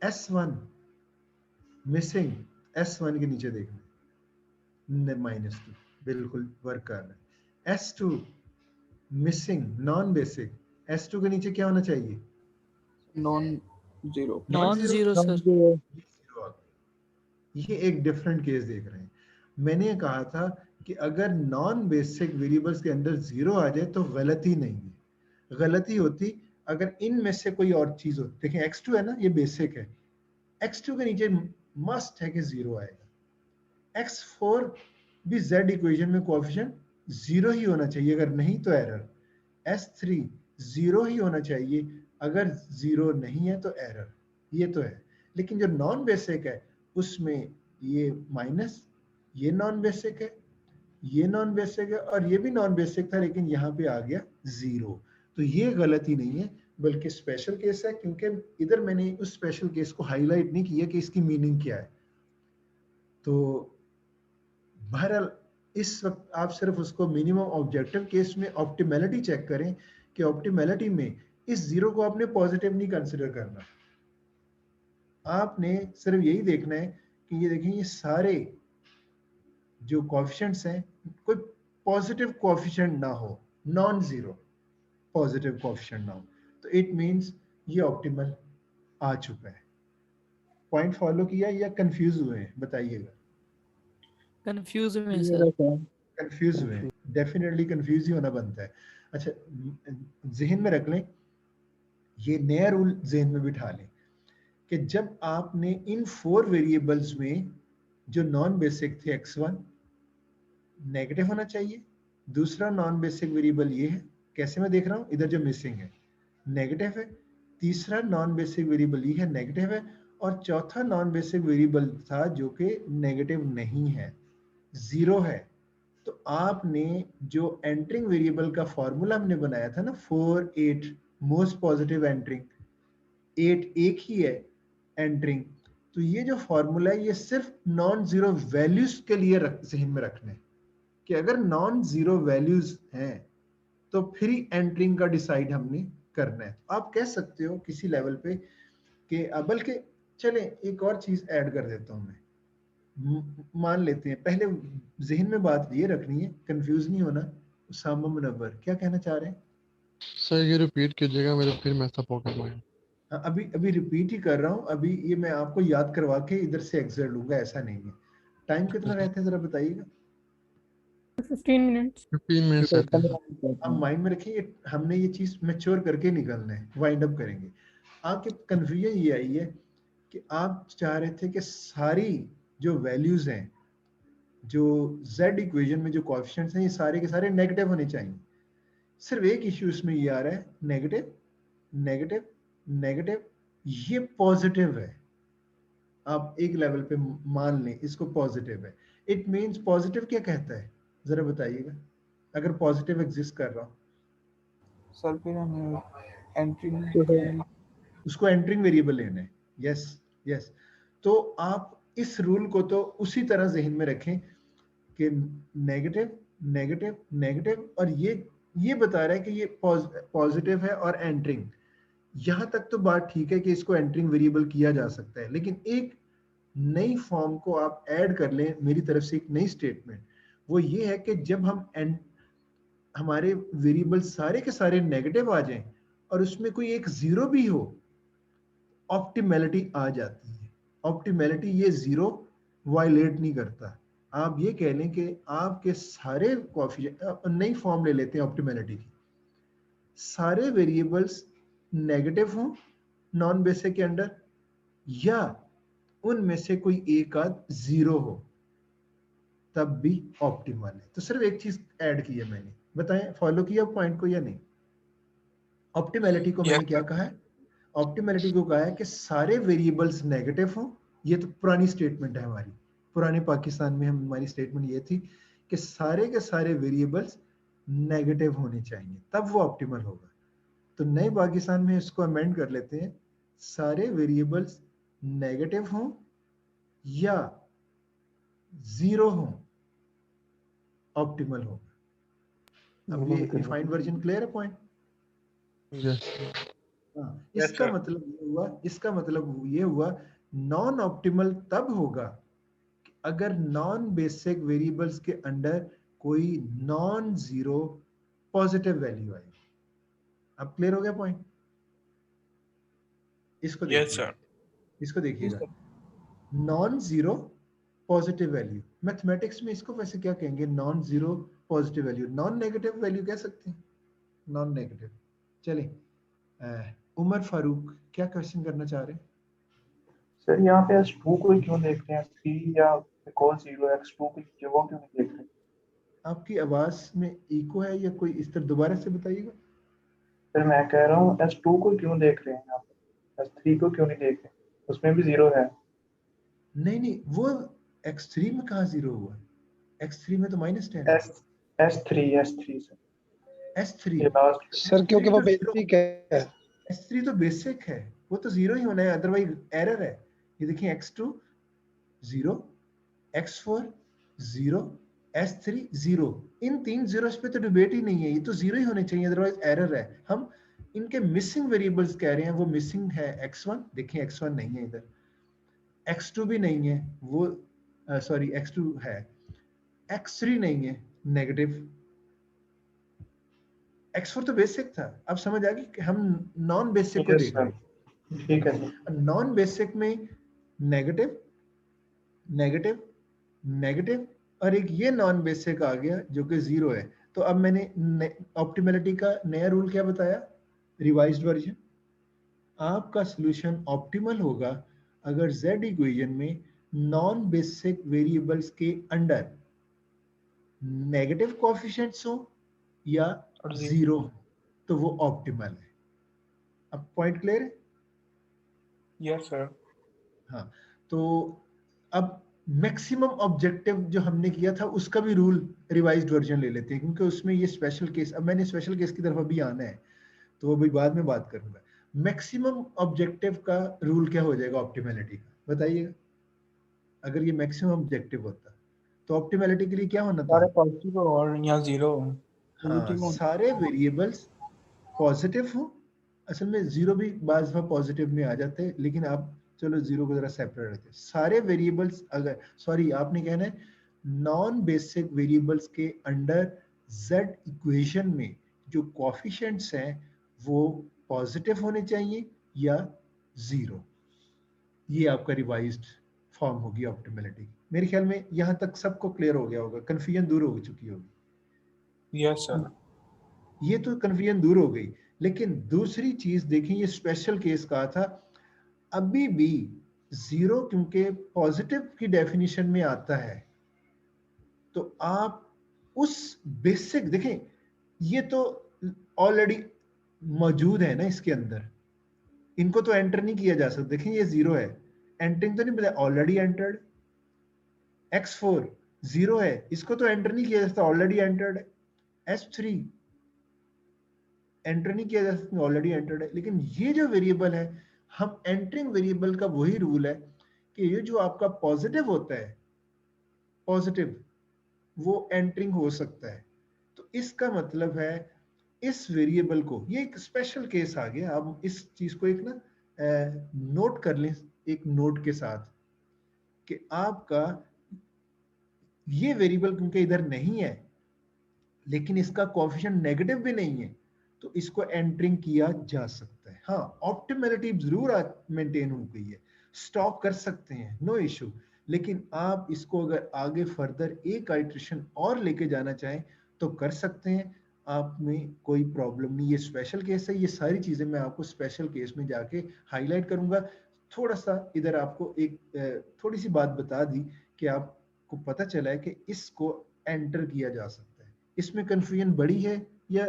s1 मिसिंग, s1 के नीचे देखना है -2, बिल्कुल वर्क कर रहा है। s2 missing non basic, s2 के नीचे क्या होना चाहिए? Non zero sir. ये एक डिफरेंट केस देख रहे हैं। मैंने कहा था कि अगर नॉन बेसिक वेरिएबल्स के अंदर जीरो आ जाए तो गलती नहीं है। गलती होती अगर इनमें से कोई और चीज होती। देखें x2 है ना, ये बेसिक है, x2 के नीचे मस्ट है कि जीरो आएगा। x4 भी z इक्वेशन में कोएफिशिएंट जीरो ही होना चाहिए, अगर नहीं तो एरर। s3 जीरो ही होना चाहिए, अगर जीरो नहीं है तो एरर। ये तो है, लेकिन जो नॉन बेसिक है उसमें ये माइनस, ये नॉन बेसिक है, ये नॉन बेसिक है और ये भी नॉन बेसिक था, लेकिन यहाँ पे आ गया जीरो। तो ये गलती नहीं है बल्कि स्पेशल केस है, क्योंकि इधर मैंने उस स्पेशल केस को हाईलाइट नहीं किया कि इसकी मीनिंग क्या है। तो बहरहाल इस वक्त आप सिर्फ उसको मिनिमम ऑब्जेक्टिव केस में ऑप्टिमलिटी चेक करें कि ऑप्टिमलिटी में इस जीरो को आपने पॉजिटिव नहीं कंसिडर करना। आपने सिर्फ यही देखना है कि ये देखें, ये सारे जो कोएफिशिएंट्स हैं कोई पॉजिटिव कोएफिशिएंट ना हो, नॉन जीरो पॉजिटिव कोएफिशिएंट ना हो, तो इट मींस ये ऑप्टिमल आ चुका है। पॉइंट फॉलो किया या कंफ्यूज हुए हैं? बताइएगा। कंफ्यूज में सर। कंफ्यूज हुए हैं, डेफिनेटली कंफ्यूज ही होना बनता है। अच्छा, जहन में रख लें, ये नया रूल जहन में बिठा लें कि जब आपने इन 4 वेरिएबल्स में जो नॉन बेसिक थे x1 नेगेटिव होना चाहिए, दूसरा नॉन बेसिक वेरिएबल ये है, कैसे मैं देख रहा हूं, इधर जो मिसिंग है नेगेटिव है, तीसरा नॉन बेसिक वेरिएबल ये है नेगेटिव है, और चौथा नॉन बेसिक वेरिएबल था जो कि नेगेटिव नहीं है, जीरो है। तो आपने जो एंटरिंग वेरिएबल का फॉर्मूला हमने बनाया था ना 4 8 मोस्ट पॉजिटिव एंटरिंग, 8 एक ही है एंटरिंग, तो ये जो फॉर्मूला है ये सिर्फ नॉन जीरो वैल्यूज के लिए जहन में रखना है कि अगर नॉन जीरो वैल्यूज हैं तो फिर ही एंटरिंग का डिसाइड हमने करना है। आप कह सकते हो किसी लेवल पे कि बल्कि चलें एक और चीज ऐड कर देता हूं मैं, मान लेते हैं, पहले जहन में बात ये रखनी है, कंफ्यूज नहीं होना। उसामा मुनव्वर क्या कहना चाह रहे हैं? सर ये रिपीट कीजिएगा, मेरे फिर मैसअप हो गया माइंड। अभी रिपीट ही कर रहा हूँ, अभी ये मैं आपको याद करवा के इधर से एग्जिट लूंगा, ऐसा नहीं है। टाइम कितना रहता है जरा बताइएगा? 15 मिनट्स। 15 मिनट्स रहते हैं। आप माइंड में रखिए, हमने ये चीज मैच्योर करके निकलना है, वाइंड अप करेंगे। आपके कंफ्यूजन ये आई है कि आप चाह रहे थे कि सारी जो वैल्यूज हैं, जो z इक्वेशन में जो कोएफिशिएंट्स हैं, ये सारे के सारे नेगेटिव होने चाहिए। सिर्फ एक इश्यू इसमें ये आ रहा है, नेगेटिव नेगेटिव नेगेटिव, ये पॉजिटिव है। आप एक लेवल पे मान लें इसको पॉजिटिव है। इट मींस पॉजिटिव क्या कहता है, जरा बताइएगा, अगर पॉजिटिव एग्जिस्ट कर रहा हो। सर फिर हमें एंट्री उसको एंट्रिंग वेरिएबल लेना है। यस यस, तो आप इस रूल को तो उसी तरह जहन में रखें कि नेगेटिव नेगेटिव नेगेटिव, और ये बता रहा है कि ये पॉजिटिव है और एंट्रिंग। यहां तक तो बात ठीक है कि इसको एंट्रिंग वेरिएबल किया जा सकता है, लेकिन एक नई फॉर्म को आप ऐड कर लें मेरी तरफ से, एक नई स्टेटमेंट, वो ये है कि जब हम हमारे वेरिएबल सारे के सारे नेगेटिव आ जाएं और उसमें कोई एक जीरो भी हो, ऑप्टिमैलिटी आ जाती है। ऑप्टिमैलिटी ये जीरो वायलेट नहीं करता। आप ये कह लें कि आपके सारे कोएफिशिएंट, नई फॉर्म ले लेते हैं ऑप्टिमैलिटी की, सारे वेरिएबल्स नेगेटिव हों नॉन बेसिक के अंदर, या उनमें से कोई एक आध जीरो हो, तब भी ऑप्टिमल है। तो सिर्फ एक चीज ऐड की है मैंने, बताएं फॉलो किया पॉइंट को या नहीं। ऑप्टिमैलिटी को मैंने क्या कहा है, ऑप्टिमैलिटी को कहा है कि सारे वेरिएबल्स नेगेटिव हों। ये तो पुरानी स्टेटमेंट है हमारी, पुराने पाकिस्तान में हमारी स्टेटमेंट ये थी कि सारे के सारे वेरिएबल्स नेगेटिव होने चाहिए, तब वो ऑप्टिमल होगा। तो नए पाकिस्तान में इसको अमेंड कर लेते हैं, सारे वेरिएबल्स नेगेटिव हों या जीरो हों, ऑप्टिमल होगा। अब ये रिफाइंड वर्जन क्लियर है पॉइंट? यस हाँ, इसका मतलब ये हुआ नॉन ऑप्टिमल तब होगा अगर नॉन बेसिक वेरिएबल्स के अंदर कोई नॉन जीरो पॉजिटिव वैल्यू आए। अब क्लियर हो गया पॉइंट? इसको देखिए, इसको देखिएगा, non zero positive value, mathematics में इसको वैसे क्या कहेंगे, non zero positive value, non negative value कह सकते हैं, नॉन नेगेटिव। चलिए उमर फारूक क्या क्वेश्चन करना चाह रहे हैं? सर यहाँ पे x2 को क्यों देख रहे हैं, 3 या cos 0 x2 को क्यों नहीं देख रहे? आपकी आवाज में इको है या कोई इस तरह, दोबारा से बताइएगा। सर मैं कह रहा हूँ x2 को क्यों देख रहे हैं यहाँ पे, x3 को क्यों नहीं देख रहे, उसमें भी 0 है। नहीं, वो x3 में कहाँ जीरो हुआ, x3 में तो -10 है। S3 S3 सर क्योंकि वो बेसिक है। S3 तो बेसिक है, वो तो जीरो ही होना है, अदरवाइज एरर है। ये देखिए x2 0, x4 0, S3 0, इन 3 जीरोस पे तो डिबेट ही नहीं है, ये तो जीरो ही होने चाहिए, अदरवाइज एरर है। हम इनके मिसिंग वेरिएबल्स कह रहे हैं, वो मिसिंग है x1, देखिए x1 नहीं है इधर, x2 भी नहीं है, वो सॉरी x2 है, x3 नहीं है नेगेटिव, x4 तो बेसिक था। अब समझ आ गई कि हम नॉन बेसिक को देख रहे हैं। ठीक है, नॉन बेसिक में नेगेटिव नेगेटिव नेगेटिव, और एक ये नॉन बेसिक आ गया जो कि जीरो है। तो अब मैंने ऑप्टिमैलिटी का नया रूल क्या बताया, रिवाइज्ड वर्जन, आपका सॉल्यूशन ऑप्टिमल होगा अगर z इक्वेशन में नॉन बेसिक वेरिएबल्स के अंडर नेगेटिव कोएफिशिएंट्स हो या जीरो, तो वो ऑप्टिमल है। अब पॉइंट क्लियर है? Yes sir. हाँ, तो अब मैक्सिमम ऑब्जेक्टिव जो हमने किया था उसका भी रूल रिवाइज्ड वर्जन ले लेते हैं, क्योंकि उसमें ये स्पेशल केस, अब मैंने स्पेशल केस की तरफ अभी आना है तो वो भी बाद में बात करूंगा। मैक्सिमम ऑब्जेक्टिव का रूल क्या हो जाएगा ऑप्टिमैलिटी का, बताइएगा। अगर ये मैक्सिमम ऑब्जेक्टिव होता तो ऑप्टिमैलिटी के लिए क्या होना था, सारे पॉजिटिव और यहाँ 0। हाँ, सारे वेरिएबल्स पॉजिटिव हो। असल में जीरो भी बाज़ दफा पॉजिटिव में आ जाते हैं, लेकिन आप चलो जीरो को जरा सेपरेट रखते हैं। सारे वेरिएबल्स, अगर सॉरी आपने कहना है नॉन बेसिक वेरिएबल्स के अंडर z इक्वेशन में जो कोएफिशिएंट्स हैं वो पॉजिटिव होने चाहिए या जीरो। ये आपका रिवाइज्ड फॉर्म होगी ऑप्टिमैलिटी। मेरे ख्याल में यहाँ तक सबको क्लियर हो गया होगा, कंफ्यूजन दूर हो चुकी होगी। Yes sir. ये तो कंफ्यूजन दूर हो गई, लेकिन दूसरी चीज देखें, ये स्पेशल केस कहा था, अभी भी जीरो क्योंकि पॉजिटिव की डेफिनेशन में आता है, तो आप उस बेसिक देखें, ये तो ऑलरेडी मौजूद है ना इसके अंदर, इनको तो एंटर नहीं किया जा सकता। देखें ये जीरो है, एंटरिंग तो नहीं बताया, ऑलरेडी एंटर्ड। x4 जीरो है, इसको तो एंटर नहीं किया जा सकता, ऑलरेडी एंटर्ड है। s3 एंटर नहीं किया जा सकता, ऑलरेडी एंटर्ड है। लेकिन ये जो वेरिएबल है, हम एंटरिंग वेरिएबल का वही रूल है कि ये जो आपका पॉजिटिव होता है, पॉजिटिव, वो एंटरिंग हो सकता है। तो इसका मतलब है इस वेरिएबल को, ये एक स्पेशल केस आ गया, आप इस चीज को एक ना नोट कर लें एक नोट के साथ कि आपका ये वेरिएबल क्योंकि इधर नहीं है लेकिन इसका कोएफिशिएंट नेगेटिव भी नहीं है, तो इसको एंटरिंग किया जा सकता है। हाँ, ऑप्टिमैलिटी जरूर मेंटेन हो गई है, स्टॉप कर सकते हैं, नो इशू। लेकिन आप इसको अगर आगे फर्दर एक आइट्रेशन और लेके जाना चाहें तो कर सकते हैं, आप में कोई प्रॉब्लम नहीं। ये स्पेशल केस है, ये सारी चीजें मैं आपको स्पेशल केस में जाके हाईलाइट करूंगा। थोड़ा सा इधर आपको एक थोड़ी सी बात बता दी कि आपको पता चला है कि इसको एंटर किया जा सकता है। इसमें कंफ्यूजन बढ़ी है या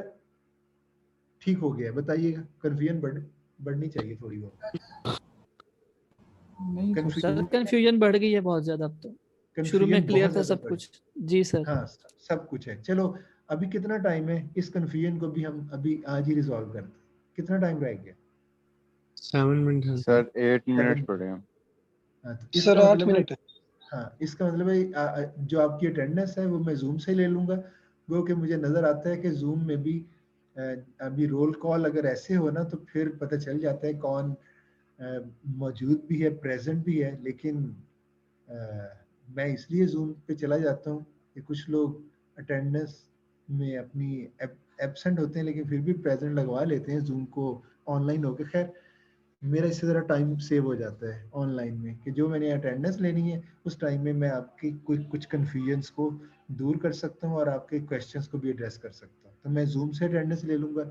ठीक हो गया, बताइएगा। कंफ्यूजन बढ़नी चाहिए थोड़ी बहुत। नहीं सर कंफ्यूजन बढ़ गई है बहुत ज्यादा अब तो, शुरू में क्लियर था सब कुछ। जी सर। हाँ सब कुछ है। चलो अभी कितना टाइम है, इस कंफ्यूजन को भी हम अभी आज ही रिजॉल्व करते हैं। कितना टाइम रह गया? 7 मिनट है सर 8 मिनट पड़े हैं। हाँ, तो सर 8 मिनट है। हाँ, इसका मतलब है जो आपकी अटेंडेंस है वो मैं जूम से ले लूंगा। वो कि मुझे नजर आता है कि जूम में भी अभी रोल कॉल अगर ऐसे हो ना तो फिर पता चल जाता है कौन मौजूद भी है, प्रेजेंट भी है। लेकिन मैं इसलिए जूम पे चला जाता हूँ कि कुछ लोग अटेंडेंस में अपनी एब्सेंट होते हैं लेकिन फिर भी प्रेजेंट लगवा लेते हैं जूम को ऑनलाइन होके। खैर मेरा इससे ज़रा टाइम सेव हो जाता है ऑनलाइन में कि जो मैंने अटेंडेंस लेनी है उस टाइम में मैं आपकी कुछ कन्फ्यूजन्स को दूर कर सकता हूँ और आपके क्वेश्चंस को भी एड्रेस कर सकता हूँ। तो मैं जूम से अटेंडेंस ले लूँगा।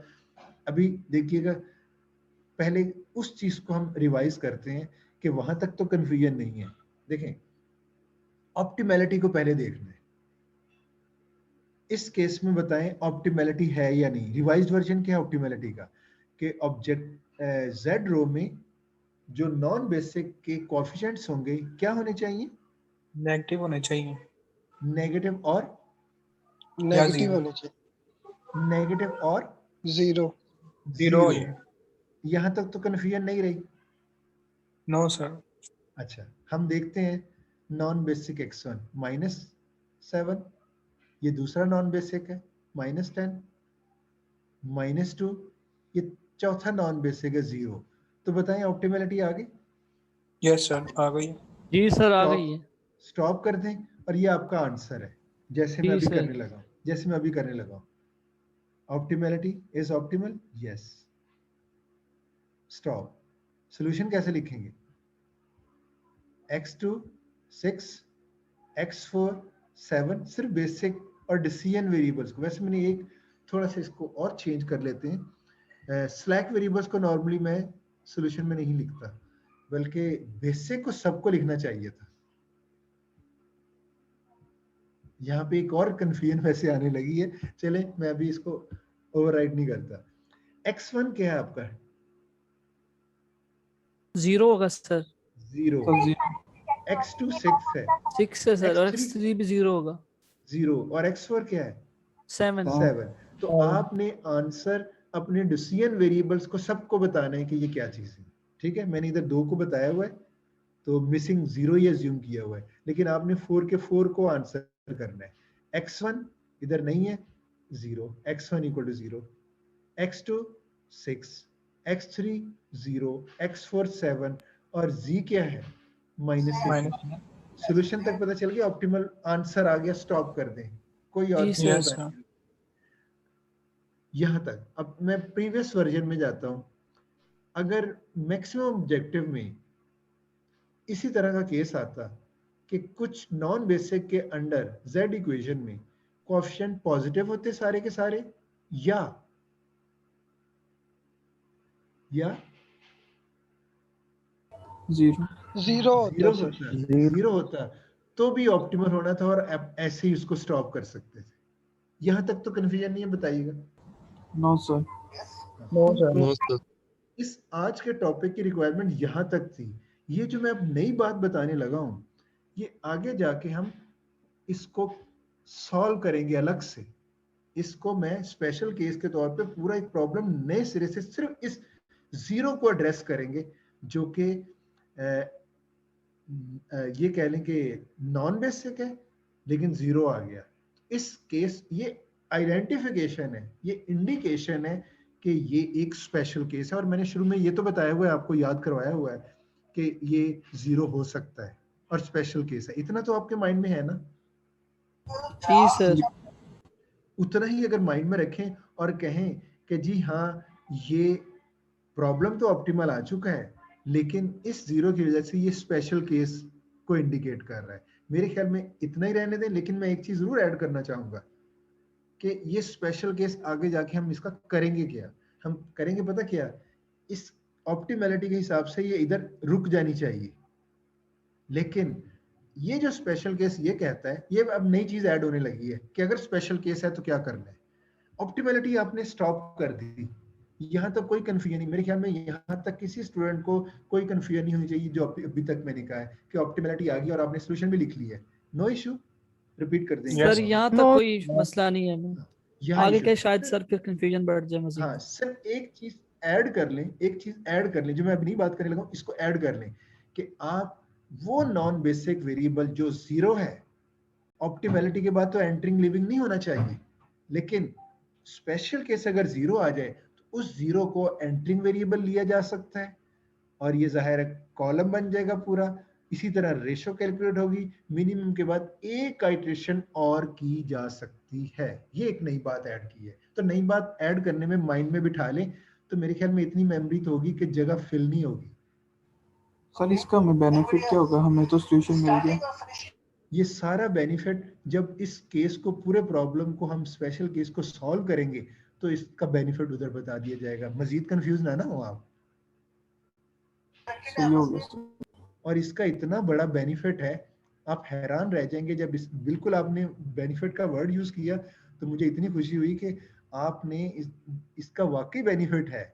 अभी देखिएगा, पहले उस चीज़ को हम रिवाइज करते हैं कि वहाँ तक तो कन्फ्यूजन नहीं है। देखें, ऑप्टिमैलिटी को पहले देखना है। इस केस में बताएं ऑप्टिमैलिटी है या नहीं। रिवाइज्ड वर्जन क्या है ऑप्टिमैलिटी का कि ऑब्जेक्ट जेड रो में जो नॉन बेसिक के कोएफिशिएंट्स होंगे क्या होने चाहिए? नेगेटिव होने चाहिए। नेगेटिव और नेगेटिव होने चाहिए। नेगेटिव और जीरो। जीरो। यहां तक तो कन्फ्यूजन नहीं रही? No sir. अच्छा, हम देखते हैं नॉन बेसिक x1 -7, ये दूसरा नॉन बेसिक है -10, -2, ये चौथा नॉन बेसिक है 0। तो बताएं ऑप्टिमैलिटी आ गई? यस सर आ गई। जी सर आ गई है। स्टॉप कर दें और ये आपका आंसर है जैसे मैं अभी करने लगा, जैसे मैं अभी करने लगा। Optimality is optimal, yes. Stop. Solution कैसे लिखेंगे? x2 6, x4 7, सिर्फ बेसिक और डिसीजन वेरिएबल्स को। वैसे मैंने एक थोड़ा सा इसको और चेंज कर लेते हैं। स्लैक वेरिएबल्स को नॉर्मली मैं सॉल्यूशन में नहीं लिखता, बल्कि बेसिक को सबको लिखना चाहिए था। यहाँ पे एक और कंफ्यूजन वैसे आने लगी है, चले मैं अभी इसको ओवरराइड नहीं करता। x1 क्या है आपका? 0 होगा सर। 0। x2 6 है। 6 है सर, और x3 भी 0 होगा। 0। और x4 क्या है? 7। तो आपने आंसर अपने डिसीजन वेरिएबल्स को सबको बताना है कि ये क्या चीज है। ठीक है, मैंने इधर 2 को बताया हुआ है तो मिसिंग 0 ही अज्यूम किया हुआ है, लेकिन आपने 4 के 4 को आंसर करना है। x1 इधर नहीं है, 0, x1 = 0, x2 6, x3 0, x4 7 और z क्या है? -6। सॉल्यूशन तक पता चल गया, ऑप्टिमल आंसर आ गया। स्टॉप कर दें, कोई और चीज यहां तक। अब मैं प्रीवियस वर्जन में जाता हूं। अगर मैक्सिमम ऑब्जेक्टिव में इसी तरह का केस आता कि कुछ नॉन बेसिक के अंडर z इक्वेशन में कोएफिशिएंट पॉजिटिव होते सारे के सारे, जीरो। जीरो होता जीरो है सर। होता, जीरो होता तो भी ऑप्टिमल होना था और आप ऐसे ही उसको स्टॉप कर सकते थे। यहाँ तक तो कंफ्यूजन नहीं है, बताइएगा। No sir. No sir. तो नो सर। इस आज के टॉपिक की रिक्वायरमेंट यहाँ तक थी। ये जो मैं अब नई बात बताने लगा हूँ, ये आगे जाके हम इसको सॉल्व करेंगे अलग से। इसको मैं स्पेशल केस के तौर पे पूरा एक प्रॉब्लम नए सिरे से सिर्फ इस जीरो को एड्रेस करेंगे, जो कि ये कह लें कि नॉन बेसिक है लेकिन जीरो आ गया। इस केस ये आइडेंटिफिकेशन है, ये इंडिकेशन है कि ये एक स्पेशल केस है। और मैंने शुरू में ये तो बताया हुआ है, आपको याद करवाया हुआ है कि ये जीरो हो सकता है और स्पेशल केस है। इतना तो आपके माइंड में है ना? जी सर। उतना ही अगर माइंड में रखें और कहें कि जी हाँ, ये प्रॉब्लम तो ऑप्टिमल आ चुका है, लेकिन इस जीरो की वजह से ये स्पेशल केस को इंडिकेट कर रहा है। मेरे ख्याल में इतना ही रहने दें, लेकिन मैं एक चीज जरूर ऐड करना चाहूंगा कि ये स्पेशल केस आगे जाके हम इसका करेंगे क्या। हम करेंगे पता क्या, इस ऑप्टिमैलिटी के हिसाब से ये इधर रुक जानी चाहिए, लेकिन ये जो स्पेशल केस ये कहता है, ये अब नई चीज ऐड होने लगी है कि अगर स्पेशल केस है तो क्या करना है। ऑप्टिमैलिटी आपने स्टॉप कर दी, यहाँ तक कोई कंफ्यूजन नहीं। मेरे ख्याल में यहाँ तक किसी स्टूडेंट को कोई कंफ्यूजन नहीं होनी चाहिए जो अभी तक मैंने कहा है कि ऑप्टिमैलिटी आ गई और आपने सोल्यूशन भी लिख लिया है। नो इशू, रिपीट कर देंगे। सर यहाँ तक कोई मसला नहीं है। यहाँ आगे issue- के शायद सर फिर कंफ्यूजन बढ़ जाए मजीद। हाँ, सिर्फ एक चीज ऐड कर लें, एक चीज ऐड कर लें जो मैं अभी नहीं बात करने लगा हूँ, इसको ऐड कर लें कि आप वो नॉन बेसिक वेरिएबल जो जीरो है, ऑप्टिमैलिटी के बाद तो एंटरिंग लिविंग नहीं होना चाहिए, लेकिन स्पेशल केस अगर जीरो आ जाए तो उस जीरो को एंटरिंग वेरिएबल लिया जा सकता है और ये जाहिर है कॉलम बन जाएगा पूरा। इसी तरह रेशो कैलकुलेट होगी, मिनिमम के बाद एक आइटरेशन और की जा सकती है। ये एक नई बात ऐड की है। तो नई बात ऐड करने में माइंड में बिठा लें तो मेरे ख्याल में इतनी मेमोरी तो होगी कि जगह फिल नहीं होगी। सर इसका हमें बेनिफिट क्या होगा? हमें तो सॉल्यूशन मिल गया। ये सारा बेनिफिट जब इस केस को, पूरे प्रॉब्लम को हम स्पेशल केस को सॉल्व करेंगे तो इसका बेनिफिट उधर बता दिया जाएगा। मजीद कंफ्यूज ना हो आप। सही हो गया। और इसका इतना बड़ा बेनिफिट है, आप हैरान रह जाएंगे जब इस बिल्कुल आपने बेनिफिट का वर्ड यूज किया तो मुझे इतनी खुशी हुई कि आपने इसका वाकई बेनिफिट है।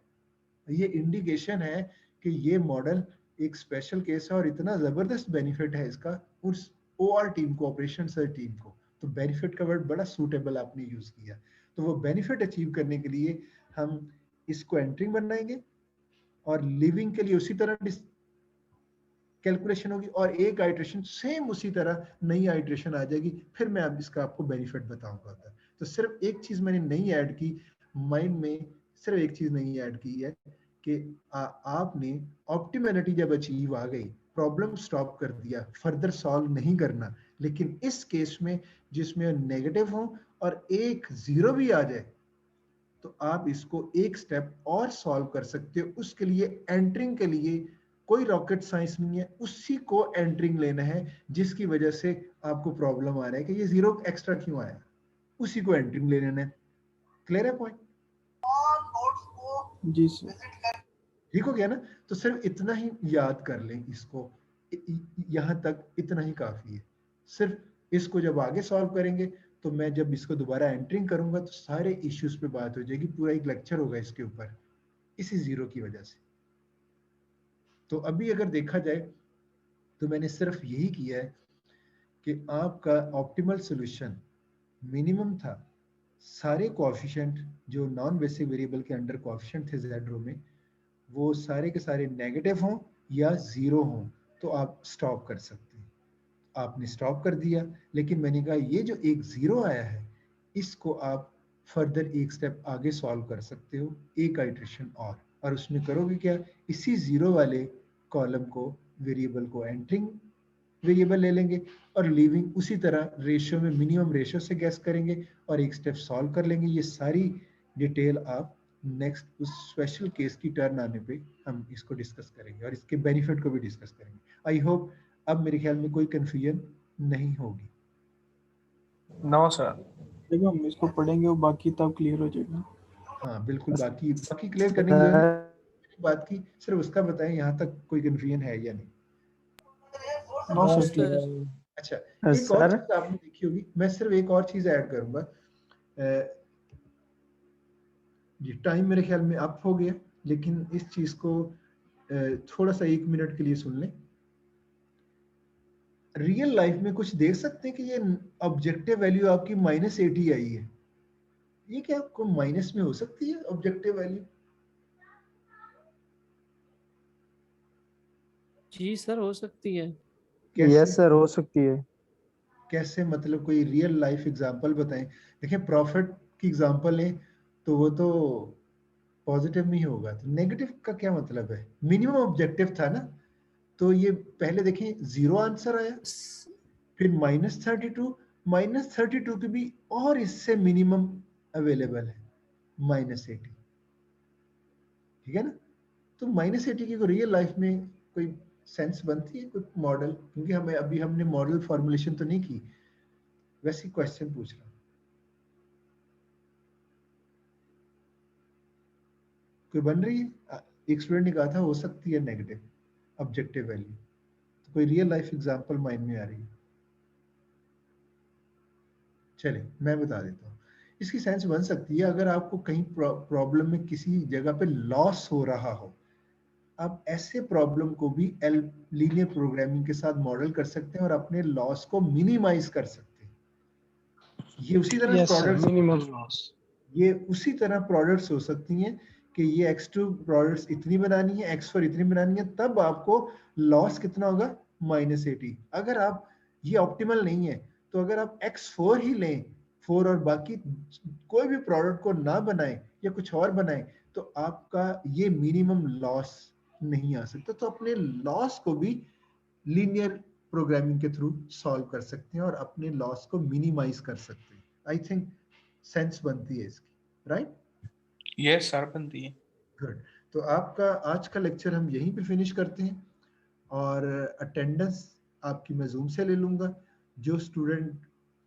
ये इंडिकेशन है कि ये मॉडल एक स्पेशल केस है और इतना जबरदस्त बेनिफिट है इसका उस ओआर टीम को, ऑपरेशन सर टीम को। तो बेनिफिट का वर्ड बड़ा सूटेबल आपने यूज किया। तो वो बेनिफिट अचीव करने के लिए हम इसको एंट्रिंग बनाएंगे और लिविंग के लिए उसी तरह कैलकुलेशन होगी और एक आइट्रेशन सेम उसी तरह नई आइट्रेशन आ जाएगी। फिर मैं अब इसका आपको बेनिफिट बताऊंगा। तो सिर्फ एक चीज मैंने नहीं ऐड की माइंड में, सिर्फ एक चीज नहीं ऐड की है कि आपने ऑप्टिमैलिटी जब अचीव आ गई, प्रॉब्लम स्टॉप कर दिया, फर्दर सॉल्व नहीं करना। लेकिन इस केस में जिसमें नेगेटिव हो और एक जीरो भी आ जाए तो आप इसको एक स्टेप और सॉल्व कर सकते हो। उसके लिए एंटरिंग के लिए कोई रॉकेट साइंस नहीं है, उसी को एंटरिंग लेना है जिसकी वजह से आपको प्रॉब्लम आ रहा है कि ये जीरो एक्स्ट्रा क्यों आया, उसी को एंटरिंग ले लेना है। क्लियर है पॉइंट? जी सर। ठीक हो गया ना? तो सिर्फ इतना ही याद कर लें इसको, यहाँ तक इतना ही काफी है। सिर्फ इसको जब आगे सॉल्व करेंगे तो मैं जब इसको दोबारा एंटरिंग करूंगा तो सारे इश्यूज पे बात हो जाएगी, पूरा एक लेक्चर होगा इसके ऊपर, इसी जीरो की वजह से। तो अभी अगर देखा जाए तो मैंने सिर्फ यही किया है कि आपका ऑप्टिमल सॉल्यूशन मिनिमम था। सारे कोएफिशिएंट जो नॉन बेसिक वेरिएबल के अंडर कोएफिशिएंट थे जेड रो में, वो सारे के सारे नेगेटिव हों या जीरो हों तो आप स्टॉप कर सकते हैं। आपने स्टॉप कर दिया, लेकिन मैंने कहा ये जो एक जीरो आया है इसको आप फर्दर एक स्टेप आगे सॉल्व कर सकते हो, एक आइट्रेशन और उसमें करोगे क्या, इसी जीरो वाले कॉलम को, वेरिएबल को एंटरिंग वेरिएबल ले लेंगे और लीविंग उसी तरह रेशियो में मिनिमम रेशियो से गैस करेंगे और एक स्टेप सॉल्व कर लेंगे। ये सारी डिटेल आप नेक्स्ट उस स्पेशल केस की टर्न आने पे हम इसको डिस्कस करेंगे और इसके बेनिफिट को भी डिस्कस करेंगे। आई होप अब मेरे ख्याल में कोई कंफ्यूजन नहीं होगी। No sir. देखो हम इसको पढ़ेंगे और बाकी तब क्लियर हो जाएगा। हाँ बिल्कुल, बाकी क्लियर करने की जरूरत बात की, सिर्फ उसका बताएं यहाँ तक कोई कंफ्यूजन है या नहीं। No no sir. सर। अच्छा, एक और सर चीज आपने देखी होगी, मैं सिर्फ एक और चीज ऐड करूंगा। जी टाइम मेरे ख्याल में अप हो गया, लेकिन इस चीज को थोड़ा सा 1 मिनट के लिए सुन लें। रियल लाइफ में कुछ देख सकते हैं कि ये ऑब्जेक्टिव वैल्यू आपकी -80 आई है, ये क्या आपको माइनस में हो सकती है ऑब्जेक्टिव वैल्यू? जी सर हो सकती है। यस सर हो सकती है। कैसे मतलब कोई रियल लाइफ एग्जांपल बताएं। देखिए प्रॉफिट की एग्जांपल लें तो वो तो पॉजिटिव में ही होगा, तो नेगेटिव का क्या मतलब है? मिनिमम ऑब्जेक्टिव था ना, तो ये पहले देखें 0 आंसर आया, फिर -32, -32 के भी और इससे मिनिमम अवेलेबल है -80, ठीक है ना? तो -80 की रियल लाइफ में कोई सेंस बनती है, कोई मॉडल? क्योंकि हमें अभी हमने मॉडल फॉर्मुलेशन तो नहीं की, वैसे क्वेश्चन पूछ रहा हूं। कोई बन रही है? एक स्टूडेंट ने कहा था हो सकती है नेगेटिव ऑब्जेक्टिव वैल्यू, तो कोई रियल लाइफ एग्जांपल माइंड में आ रही है? चलिए मैं बता देता हूँ। इसकी सेंस बन सकती है अगर आपको कहीं प्रॉब्लम में किसी जगह पे लॉस हो रहा हो, आप ऐसे प्रॉब्लम को भी लीनियर प्रोग्रामिंग के साथ मॉडल कर सकते हैं और अपने लॉस को मिनिमाइज कर सकते हैं। ये उसी तरह yes sir, products, minimum loss. ये उसी तरह प्रोडक्ट्स हो सकती हैं कि ये x2 प्रोडक्ट्स इतनी बनानी है, x4 इतनी बनानी है, तब आपको लॉस कितना होगा? -80। अगर आप, ये ऑप्टिमल नहीं है, तो अगर आप x4 ही लें, 4 और बाकी कोई भी प्रोडक्ट को ना बनाएं या कुछ और बनाएं, तो आपका ये मिनिमम लॉस नहीं आ सकता। तो अपने लॉस को भी लीनियर प्रोग्रामिंग के थ्रू सॉल्व कर सकते हैं और अपने लॉस को मिनिमाइज कर सकते हैं। आई थिंक सेंस बनती है इसकी, राइट? यस सर बनती है। गुड। तो आपका आज का लेक्चर हम यहीं पे फिनिश करते हैं और अटेंडेंस आपकी मैं जूम से ले लूंगा। जो स्टूडेंट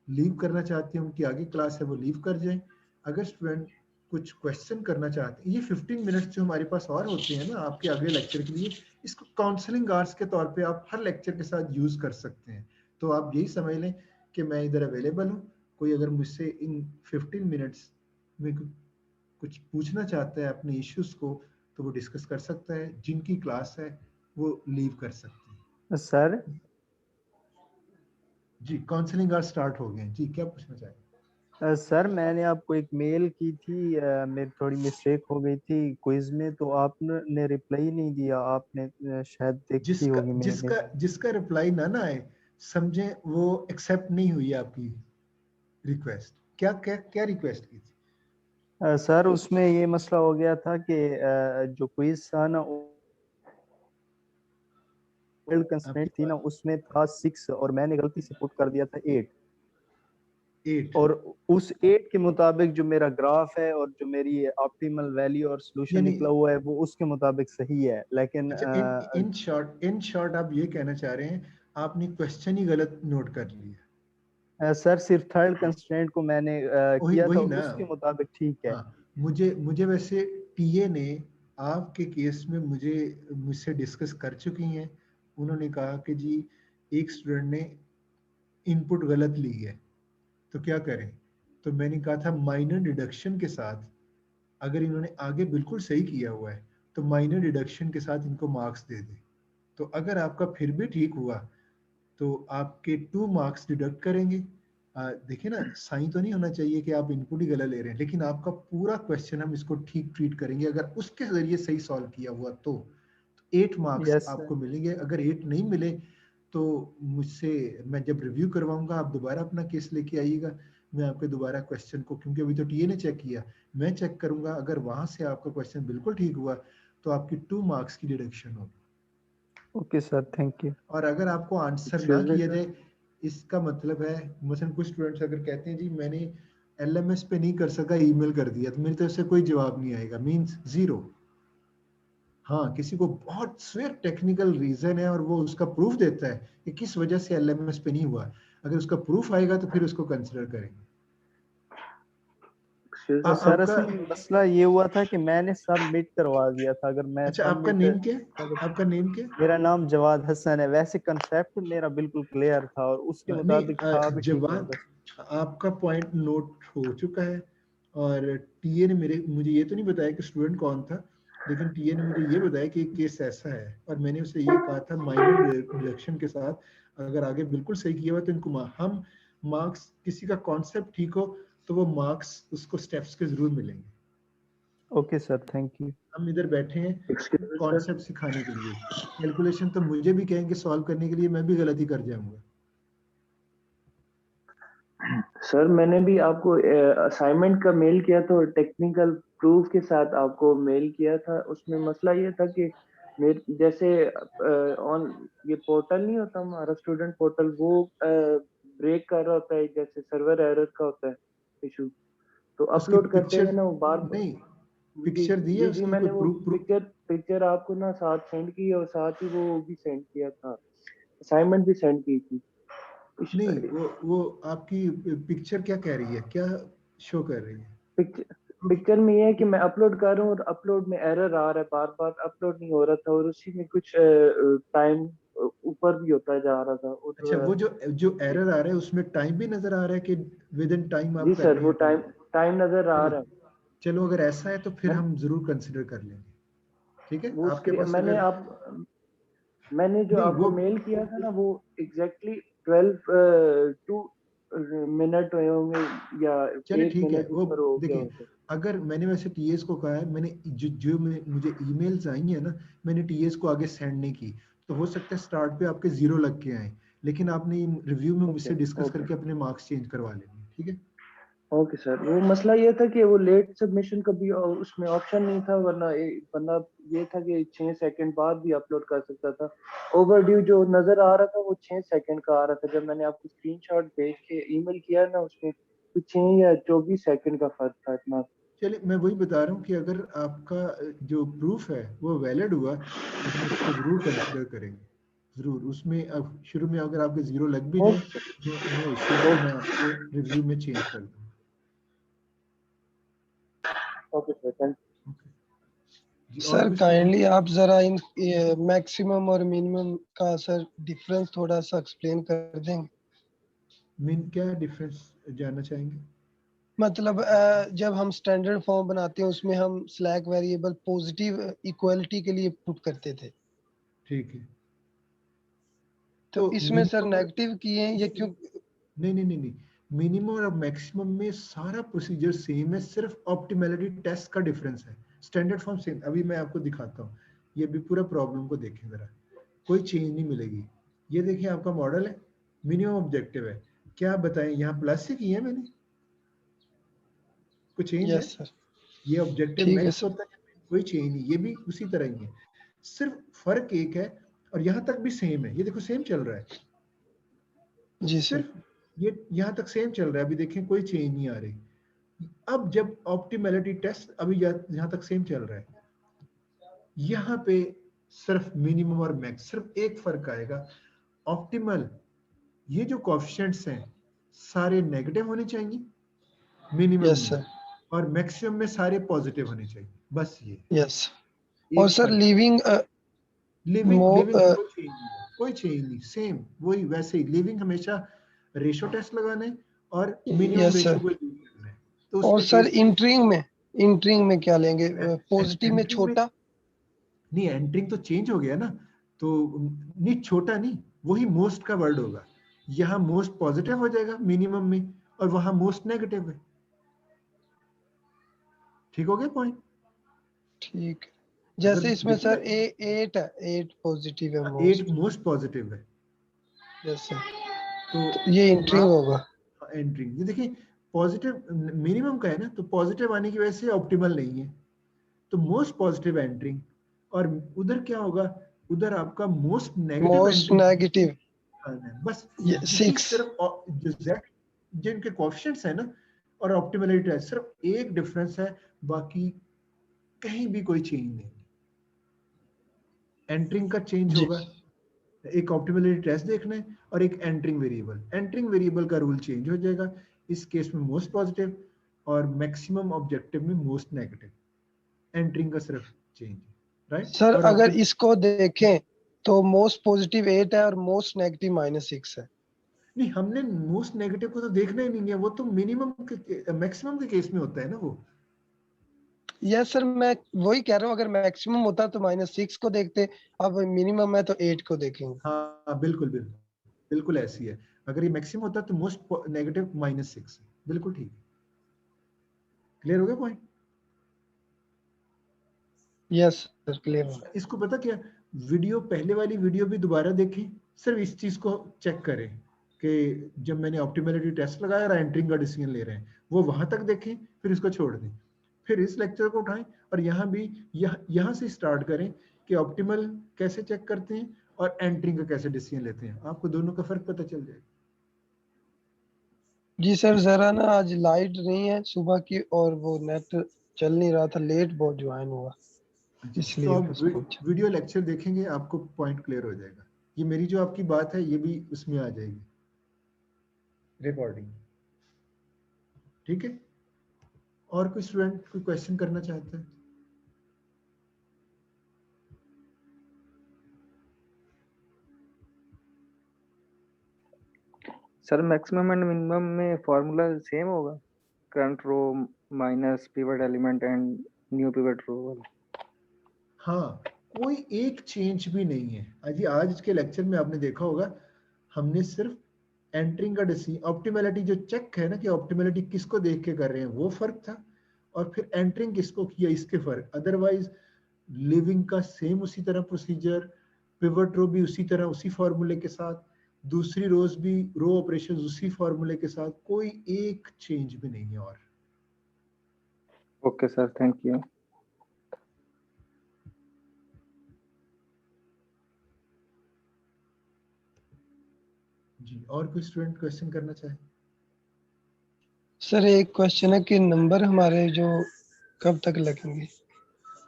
लीव करना चाहते हैं, उनकी आगे क्लास है, वो लीव कर जाएं। अगर स्टूडेंट कुछ क्वेश्चन करना चाहते हैं, ये 15 मिनट जो हमारे पास और होते हैं ना आपके अगले लेक्चर के लिए, इसको काउंसलिंग आवर्स के तौर पे आप हर लेक्चर के साथ यूज कर सकते हैं। तो आप यही समझ लें कि मैं इधर अवेलेबल हूँ। कोई अगर मुझसे इन 15 मिनट्स में कुछ पूछना चाहता है अपने इश्यूज को, तो वो डिस्कस कर सकता है। जिनकी क्लास है वो लीव कर सकते हैं। सर जी काउंसलिंग आवर स्टार्ट हो गए। जी क्या पूछना चाहेंगे? सर मैंने आपको एक मेल की थी, मेरी थोड़ी मिस्टेक हो गई थी क्विज में, तो आपने रिप्लाई नहीं दिया। आपने शायद देखी होगी मेल। जिसका रिप्लाई ना आए, समझे वो एक्सेप्ट नहीं हुई आपकी रिक्वेस्ट। क्या क्या क्या रिक्वेस्ट की थी? सर उसमें ये मसला हो गया था कि जो क्विज था ना, कंस्ट्रेंट थी ना, उसमें था 6 और मैंने गलती से पुट कर दिया था 8। और उस 8 के मुताबिक जो मेरा ग्राफ है और जो मेरी ऑप्टिमल वैल्यू और सॉल्यूशन निकला हुआ है वो उसके मुताबिक सही है, लेकिन इन शॉर्ट आप ये कहना चाह रहे हैं आपने क्वेश्चन ही गलत नोट कर लिया? सर सिर्फ थर्ड कंस्ट्रेंट को मैंने किया था, उसके मुताबिक ठीक है। हाँ, मुझे वैसे टीए ने आपके केस में मुझसे डिस्कस कर चुकी हैं। उन्होंने कहा कि जी एक स्टूडेंट ने इनपुट गलत ली है तो क्या करें। तो मैंने कहा था माइनर डिडक्शन के साथ, अगर इन्होंने आगे बिल्कुल सही किया हुआ है तो माइनर डिडक्शन के साथ इनको मार्क्स दे दें। तो अगर आपका फिर भी ठीक हुआ तो आपके 2 मार्क्स डिडक्ट करेंगे। देखिए ना, साइन तो नहीं होना चाहिए कि आप इनपुट ही गलत ले रहे हैं, लेकिन आपका पूरा क्वेश्चन हम इसको ठीक ट्रीट करेंगे अगर उसके जरिए सही सॉल्व किया हुआ तो 8 मार्क्स आपको मिलेंगे। अगर 8 नहीं मिले तो मुझसे, मैं जब रिव्यू करवाऊंगा आप दोबारा अपना केस लेके आइएगा, मैं आपके दोबारा क्वेश्चन को, क्योंकि अभी तो टीए ने चेक किया, मैं चेक करूंगा। अगर वहां से आपका क्वेश्चन बिल्कुल ठीक हुआ तो आपकी 2 मार्क्स की डिडक्शन होगी। Okay sir, thank you. और अगर आपको आंसर ना किया जाए, इसका मतलब है मसलन कुछ स्टूडेंट्स अगर कहते हैं जी मैंने एलएमएस पे नहीं कर सका, ईमेल कर दिया, तो मेरी तरफ से कोई जवाब नहीं आएगा, मींस 0। हाँ, किसी को बहुत स्वेयर टेक्निकल रीजन है और वो उसका प्रूफ देता है कि किस वजह से एलएमएस पे नहीं हुआ, अगर उसका प्रूफ आएगा तो फिर उसको कंसिडर करेंगे। सर असल मसला ये हुआ था कि मैंने सबमिट करवा दिया था। अगर मैं अच्छा, आपका नेम क्या है? आपका नेम क्या है? मेरा नाम जवाद हसन है। वैसे कंसेप्ट मेरा बिल्कुल क्लियर था और उसके मुताबिक था भी ठीक है। जवाद, आपका पॉइंट नोट हो चुका है और टीए ने मुझे ये तो नहीं बताया कि स्टूडेंट कौन था, लेकिन टीए ने मुझे ये बताया कि केस ऐसा है और मैंने उसे ये कहा था माइनर डिडक्शन के साथ अगर आगे बिल्कुल सही किया हुआ तो इनको हम मार्क्स, किसी का कॉन्सेप्ट ठीक हो तो वो मार्क्स उसको स्टेप्स के जरूर मिलेंगे। Okay sir, thank you. हम इधर बैठे हैं कॉन्सेप्ट सिखाने के लिए, कैलकुलेशन तो मुझे भी कहेंगे सॉल्व करने के लिए, मैं भी गलती कर जाऊंगा। सर मैंने भी आपको असाइनमेंट का मेल किया था और टेक्निकल प्रूफ के साथ आपको मेल किया था। उसमें मसला ये था कि मेरे जैसे ऑन ये पोर्टल नहीं होता हमारा स्टूडेंट पोर्टल, वो ब्रेक कर रहा होता है, जैसे सर्वर एरर का होता है इशू, तो अपलोड करते हैं ना वो बार नहीं पिक्चर दी है जी मैंने वो पिक्चर आपको ना साथ सेंड की और साथ ही वो भी सेंड किया था, असाइनमेंट भी सेंड की थी। नहीं वो आपकी पिक्चर क्या कह रही है, क्या शो कर रही है? पिक्चर में ये है कि मैं अपलोड कर रहा हूँ और अपलोड में एरर आ रहा है, बार बार अपलोड नहीं हो रहा था और उसी में कुछ टाइम ऊपर भी होता जा रहा था। अच्छा, वो जो एरर आ रहा है उसमें टाइम भी नजर आ रहा है कि विद इन टाइम आप जी कर सर, रहे वो हैं? टाइम नजर आ रहा है। चलो अगर ऐसा है तो फिर हम जरूर कंसिडर कर लेंगे, ठीक है? आपके पास मैंने जो आपको मेल किया था ना वो एग्जैक्टली 12 मिनट हुए होंगे या 1 मिनट ऊपर हो गया होगा। अगर मैंने वैसे टीएस को कहा है, मैंने जो मुझे ईमेल्स आई है ना, मैंने टीएस को आगे सेंड नहीं की, तो हो सकता है स्टार्ट पे आपके 0 लग के आए, लेकिन आपने रिव्यू में मुझसे डिस्कस करके अपने मार्क्स चेंज करवा लेंगे, ठीक है? ओके सर, वो मसला ये था कि वो लेट सबमिशन का भी उसमें ऑप्शन नहीं था, वरना बंदा ये था कि 6 सेकंड बाद भी अपलोड कर सकता था। ओवरड्यू जो नजर आ रहा था वो 6 सेकंड का आ रहा था। जब मैंने आपको स्क्रीनशॉट भेज के ईमेल किया ना, उसमें कुछ 6 या 24 सेकंड का फर्क था इतना। चलिए मैं वही बता रहा हूँ कि अगर आपका जो प्रूफ है वो वैलिड हुआ तो हम उसको जरूर कंसिडर करेंगे, जरूर। उसमें अब शुरू में अगर आपके 0 लग भी जाए तो नो इश्यू, मैं आपको रिव्यू में चेंज कर दूंगा। Okay sir, thank you. Sir kindly आप जरा इन मैक्सिमम और मिनिमम का सर डिफरेंस थोड़ा सा एक्सप्लेन कर देंगे? क्या डिफरेंस जानना चाहेंगे? मतलब जब हम स्टैंडर्ड फॉर्म बनाते हैं उसमें हम स्लैक वेरिएबल पॉजिटिव इक्वलिटी के लिए पुट करते थे, ठीक है? तो इसमें सर नेगेटिव किए हैं ये क्यों? नहीं, मिनिमम और मैक्सिमम में सारा प्रोसीजर सेम है, सिर्फ ऑप्टिमैलिटी टेस्ट का डिफरेंस है। Standard form same. अभी मैं आपको दिखाता हूँ, ये भी पूरा प्रॉब्लम को देखें जरा, कोई चेंज नहीं मिलेगी। ये देखिए आपका मॉडल है, मिनिमम ऑब्जेक्टिव है, क्या बताएं यहाँ प्लस ही किया है मैंने, कोई चेंज है? ये ऑब्जेक्टिव मैक्स होता है, कोई चेंज नहीं, ये भी उसी तरह ही है, सिर्फ फर्क एक है और यहाँ तक भी सेम है। ये देखो सेम चल रहा है जी सर, सिर्फ ये यहाँ तक सेम चल रहा है, अभी देखें कोई चेंज नहीं आ रही। अब जब ऑप्टिमैलिटी टेस्ट, अभी यहाँ तक सेम चल रहा है, यहाँ पे सिर्फ मिनिमम और मैक्स, सिर्फ एक फर्क आएगा। ऑप्टिमल ये जो कोएफिशिएंट्स हैं सारे नेगेटिव होने चाहिए मिनिमम में, और मैक्सिमम में सारे पॉजिटिव होने चाहिए, बस ये। यस। और सर लिविंग कोई चेंज नहीं, सेम वही वैसे ही। लिविंग हमेशा रेशो टेस्ट लगाना है और मिनिमम रेशो को यूज करना है। तो और सर इंटरिंग में क्या लेंगे? पॉजिटिव में छोटा नहीं, एंटरिंग तो चेंज हो गया ना, तो नहीं छोटा नहीं, वही मोस्ट का वर्ड होगा। यहाँ मोस्ट पॉजिटिव हो जाएगा मिनिमम में और वहां मोस्ट नेगेटिव है। ठीक हो गया पॉइंट? ठीक। जैसे इसमें सर 8 पॉजिटिव है, 8 मोस्ट पॉजिटिव है। यस सर, तो ये एंट्रिंग होगा। एंट्रिंग ये देखिए पॉजिटिव मिनिमम का है ना, तो पॉजिटिव आने की वजह से ऑप्टिमल नहीं है, तो मोस्ट पॉजिटिव एंट्रिंग। और उधर क्या होगा, उधर आपका मोस्ट नेगेटिव बस 6 सिर्फ जिनके कोएफिशिएंट्स है ना और ऑप्टिमैलिटी है, सिर्फ एक डिफरेंस है, बाकी कहीं भी कोई चेंज नहीं। एंटरिंग का चेंज होगा, एक ऑप्टिमैलिटी टेस्ट देखना है और एक एंटरिंग वेरिएबल का रूल चेंज हो जाएगा। इस केस में मोस्ट पॉजिटिव, और मैक्सिमम ऑब्जेक्टिव में मोस्ट नेगेटिव, एंटरिंग का सिर्फ चेंज, राइट? सर और अगर आपको इसको देखें तो मोस्ट पॉजिटिव 8 है और मोस्ट नेगेटिव -6 है। नहीं, हमने मोस्ट नेगेटिव को तो देखना ही नहीं है, वो तो मिनिमम के मैक्सिमम के केस में होता है ना वो। यस सर, मैं वही कह रहा हूँ, अगर मैक्सिमम होता तो -6 को देखते, अब मिनिमम है तो 8 को देखेंगे। हाँ बिल्कुल बिल्कुल बिल्कुल ऐसी है। अगर ये मैक्सिमम होता तो मोस्ट नेगेटिव -6, बिल्कुल ठीक है। क्लियर हो गया पॉइंट? Yes sir, clear. इसको पता क्या, वीडियो पहले वाली वीडियो भी दोबारा देखें, सिर्फ इस चीज को चेक करें कि जब मैंने ऑप्टिमैलिटी टेस्ट लगाया और एंटरिंग का डिसीजन ले रहे हैं, वो वहां तक देखें, फिर इसको छोड़ दें, फिर इस लेक्चर को उठाएं और यहाँ भी यहाँ से स्टार्ट करें कि ऑप्टिमल कैसे चेक करते हैं और एंटरिंग का कैसे डिसीजन लेते हैं। आपको दोनों का फर्क पता चल जाएगा। जी सर जरा ना आज लाइट नहीं है सुबह की और वो नेट चल नहीं रहा था, लेट बहुत ज्वाइन हुआ, इसलिए तो आप वीडियो लेक्चर देखेंगे, आपको पॉइंट क्लियर हो जाएगा। ये मेरी जो आपकी बात है ये भी उसमें आ जाएगी रिकॉर्डिंग, ठीक है? और कोई स्टूडेंट कोई क्वेश्चन करना चाहता है? सर मैक्सिमम एंड मिनिमम में फॉर्मूला सेम होगा, current row minus pivot element and new pivot row वाला? हाँ, कोई एक चेंज भी नहीं है। अजी आज के लेक्चर में आपने देखा होगा, हमने सिर्फ एंटरिंग का डिसीजन, ऑप्टिमैलिटी जो चेक है ना कि ऑप्टिमैलिटी किसको देख के कर रहे हैं, वो फर्क था, और फिर एंटरिंग किसको किया इसके फर्क। अदरवाइज लिविंग का सेम उसी तरह प्रोसीजर, पिवट रो भी उसी तरह उसी फॉर्मूले के साथ, दूसरी रोज भी रो ऑपरेशन उसी फॉर्मूले के साथ, कोई एक चेंज भी नहीं है। और ओके सर, थैंक यू। जी, और कोई स्टूडेंट क्वेश्चन करना चाहे? सर एक क्वेश्चन है कि नंबर हमारे जो कब तक लगेंगे?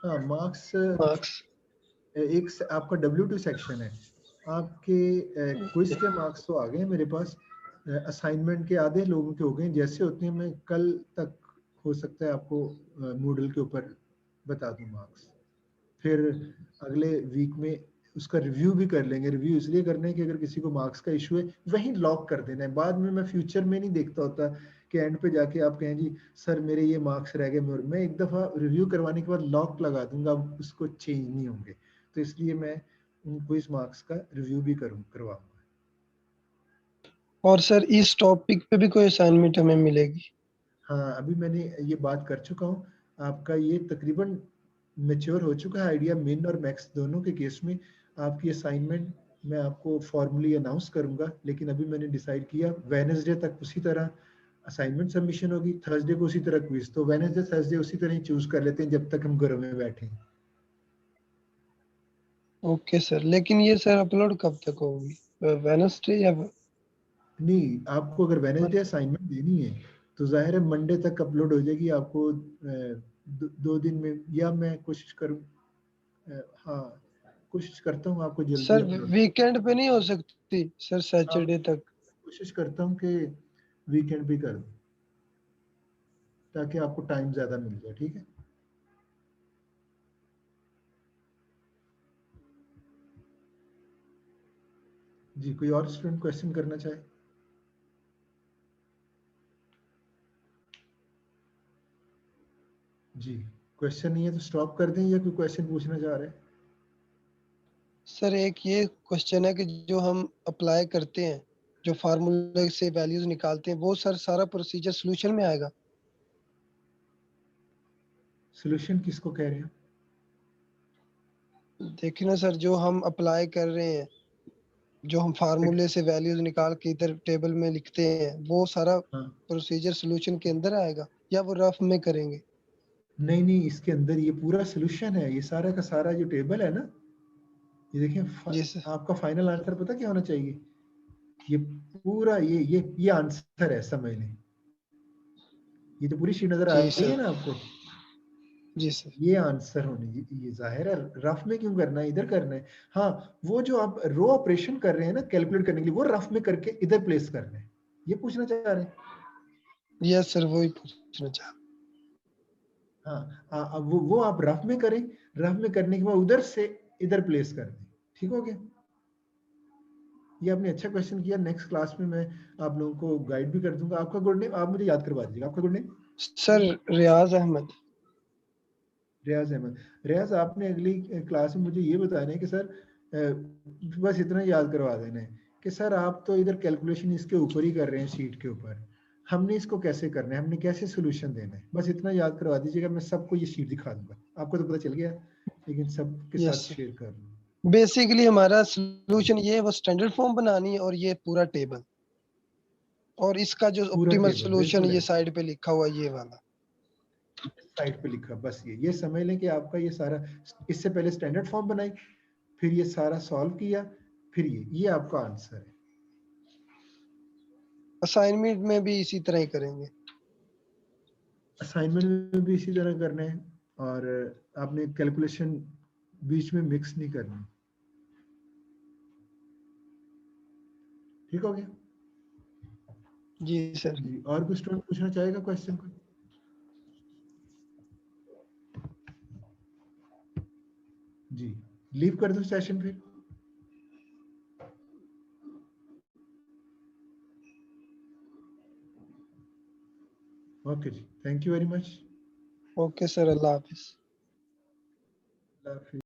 हाँ, मार्क्स एक आपका W2 सेक्शन है, आपके क्विज के मार्क्स तो आ गए मेरे पास, असाइनमेंट के आधे लोगों के हो गए, जैसे होते हैं मैं कल तक हो सकता है आपको मूडल के ऊपर बता दूं मार्क्स, फिर अगले वीक में उसका रिव्यू भी कर लेंगे। रिव्यू इसलिए करना है कि अगर किसी को मार्क्स का इशू है वहीं लॉक कर देना है, बाद में मैं फ्यूचर में नहीं देखता होता कि एंड पे जाके आप कहें जी सर मेरे ये मार्क्स रह गए, मैं एक दफ़ा रिव्यू करवाने के बाद लॉक लगा दूंगा, अब उसको चेंज नहीं होंगे, तो इसलिए मैं उनको इस मार्क्स का रिव्यू भी करवाऊंगा। और सर इस टॉपिक पे भी कोई असाइनमेंट हमें मिलेगी? हाँ, अभी मैंने ये बात कर चुका हूँ, आपका ये तकरीबन मैच्योर हो चुका है आइडिया, मिन और मैक्स दोनों के केस में। आपकी असाइनमेंट मैं आपको फॉर्मली अनाउंस करूंगा, लेकिन अभी मैंने डिसाइड किया वेडनेसडे तक उसी तरह असाइनमेंट सबमिशन होगी, थर्सडे को उसी तरह क्विज, तो वेडनेसडे थर्सडे उसी तरह ही चूज कर लेते हैं जब तक हम घरों में बैठे हैं। ओके सर, लेकिन ये सर अपलोड कब तक होगी, वेडनेसडे या नहीं? आपको अगर वेडनेसडे असाइनमेंट देनी है तो जाहिर है मंडे तक अपलोड हो जाएगी, आपको 2 दिन में, या मैं कोशिश करूँ, हाँ कोशिश करता हूँ आपको जल्दी सर अपलोड। वीकेंड पे नहीं हो सकती सर, सैटरडे तक? कोशिश करता हूँ कि वीकेंड भी कर दूँ ताकि आपको टाइम ज्यादा मिल जाए, ठीक है? जी, कोई और स्टूडेंट क्वेश्चन करना चाहे? जी, क्वेश्चन नहीं है तो स्टॉप कर दें, या कोई क्वेश्चन पूछना चाह रहे हैं? सर एक ये क्वेश्चन है कि जो हम अप्लाई करते हैं, जो फार्मूले से वैल्यूज निकालते हैं, वो सर सारा प्रोसीजर सॉल्यूशन में आएगा? सॉल्यूशन किसको कह रहे हैं? देखिए ना सर, जो हम अप्लाई कर रहे हैं, जो हम फार्मूले से वैल्यूज निकाल के इधर टेबल में लिखते हैं, वो सारा प्रोसीजर सॉल्यूशन के अंदर आएगा या वो रफ में करेंगे? नहीं नहीं, इसके अंदर ये पूरा सॉल्यूशन है, ये सारा का सारा जो टेबल है ना, ये देखिए आपका फाइनल आंसर पता क्या होना चाहिए, ये पूरा ये आंसर है, समझ लें। ये तो पूरी शीट नजर आ रही है ना आपको? जी सर। ये आंसर होने, ये जाहिर है रफ में क्यों करना है, इधर करना है। हाँ, वो जो आप रो ऑपरेशन कर रहे हैं ना कैलकुलेट करने के लिए, वो रफ में करके इधर प्लेस करना है, ये पूछना चाह रहे हैं? यस सर, वही पूछना चाह। हाँ, अब वो आप रफ में करें, रफ में करने के बाद उधर से इधर प्लेस कर दें। ठीक हो गया? ये आपने अच्छा क्वेश्चन किया। नेक्स्ट क्लास में मैं आप लोगों को गाइड भी कर दूंगा। आपका गुड नेम आप मुझे याद करवा दीजिएगा। आपका गुड नेम? सर रियाज अहमद। रियाज अहमद। रियाज, आपने अगली क्लास में मुझे ये बताना है कि सर बस इतना याद करवा देना है कि सर आप तो इधर कैलकुलेशन इसके ऊपर ही कर रहे हैं, शीट के ऊपर, हमने इसको कैसे करना है, हमने कैसे सोल्यूशन देना है, बस इतना याद करवा दीजिएगा। मैं सबको ये शीट दिखा दूंगा। आपको तो पता चल गया, लेकिन सबके साथ शेयर कर लूँ। बेसिकली हमारा सोल्यूशन ये है, वो स्टैंडर्ड फॉर्म बनानी है और ये पूरा टेबल, और इसका जो ऑप्टिमल सोल्यूशन ये साइड पे लिखा हुआ ये वाला साइड पे लिखा, बस ये समझ लें कि आपका ये सारा, इससे पहले स्टैंडर्ड फॉर्म बनाई, फिर ये सारा सॉल्व किया, फिर ये आपका आंसर है। असाइनमेंट में भी इसी तरह ही करेंगे। असाइनमेंट में भी इसी तरह करना है, और आपने कैलकुलेशन बीच में मिक्स नहीं करनी। ठीक हो गया? जी सर। जी, और कुछ स्टूडेंट पूछना चाहेगा क्वेश्चन को? जी, लीव कर दो सेशन फिर। ओके जी, thank you very much. Okay sir, अल्लाह हाफिज।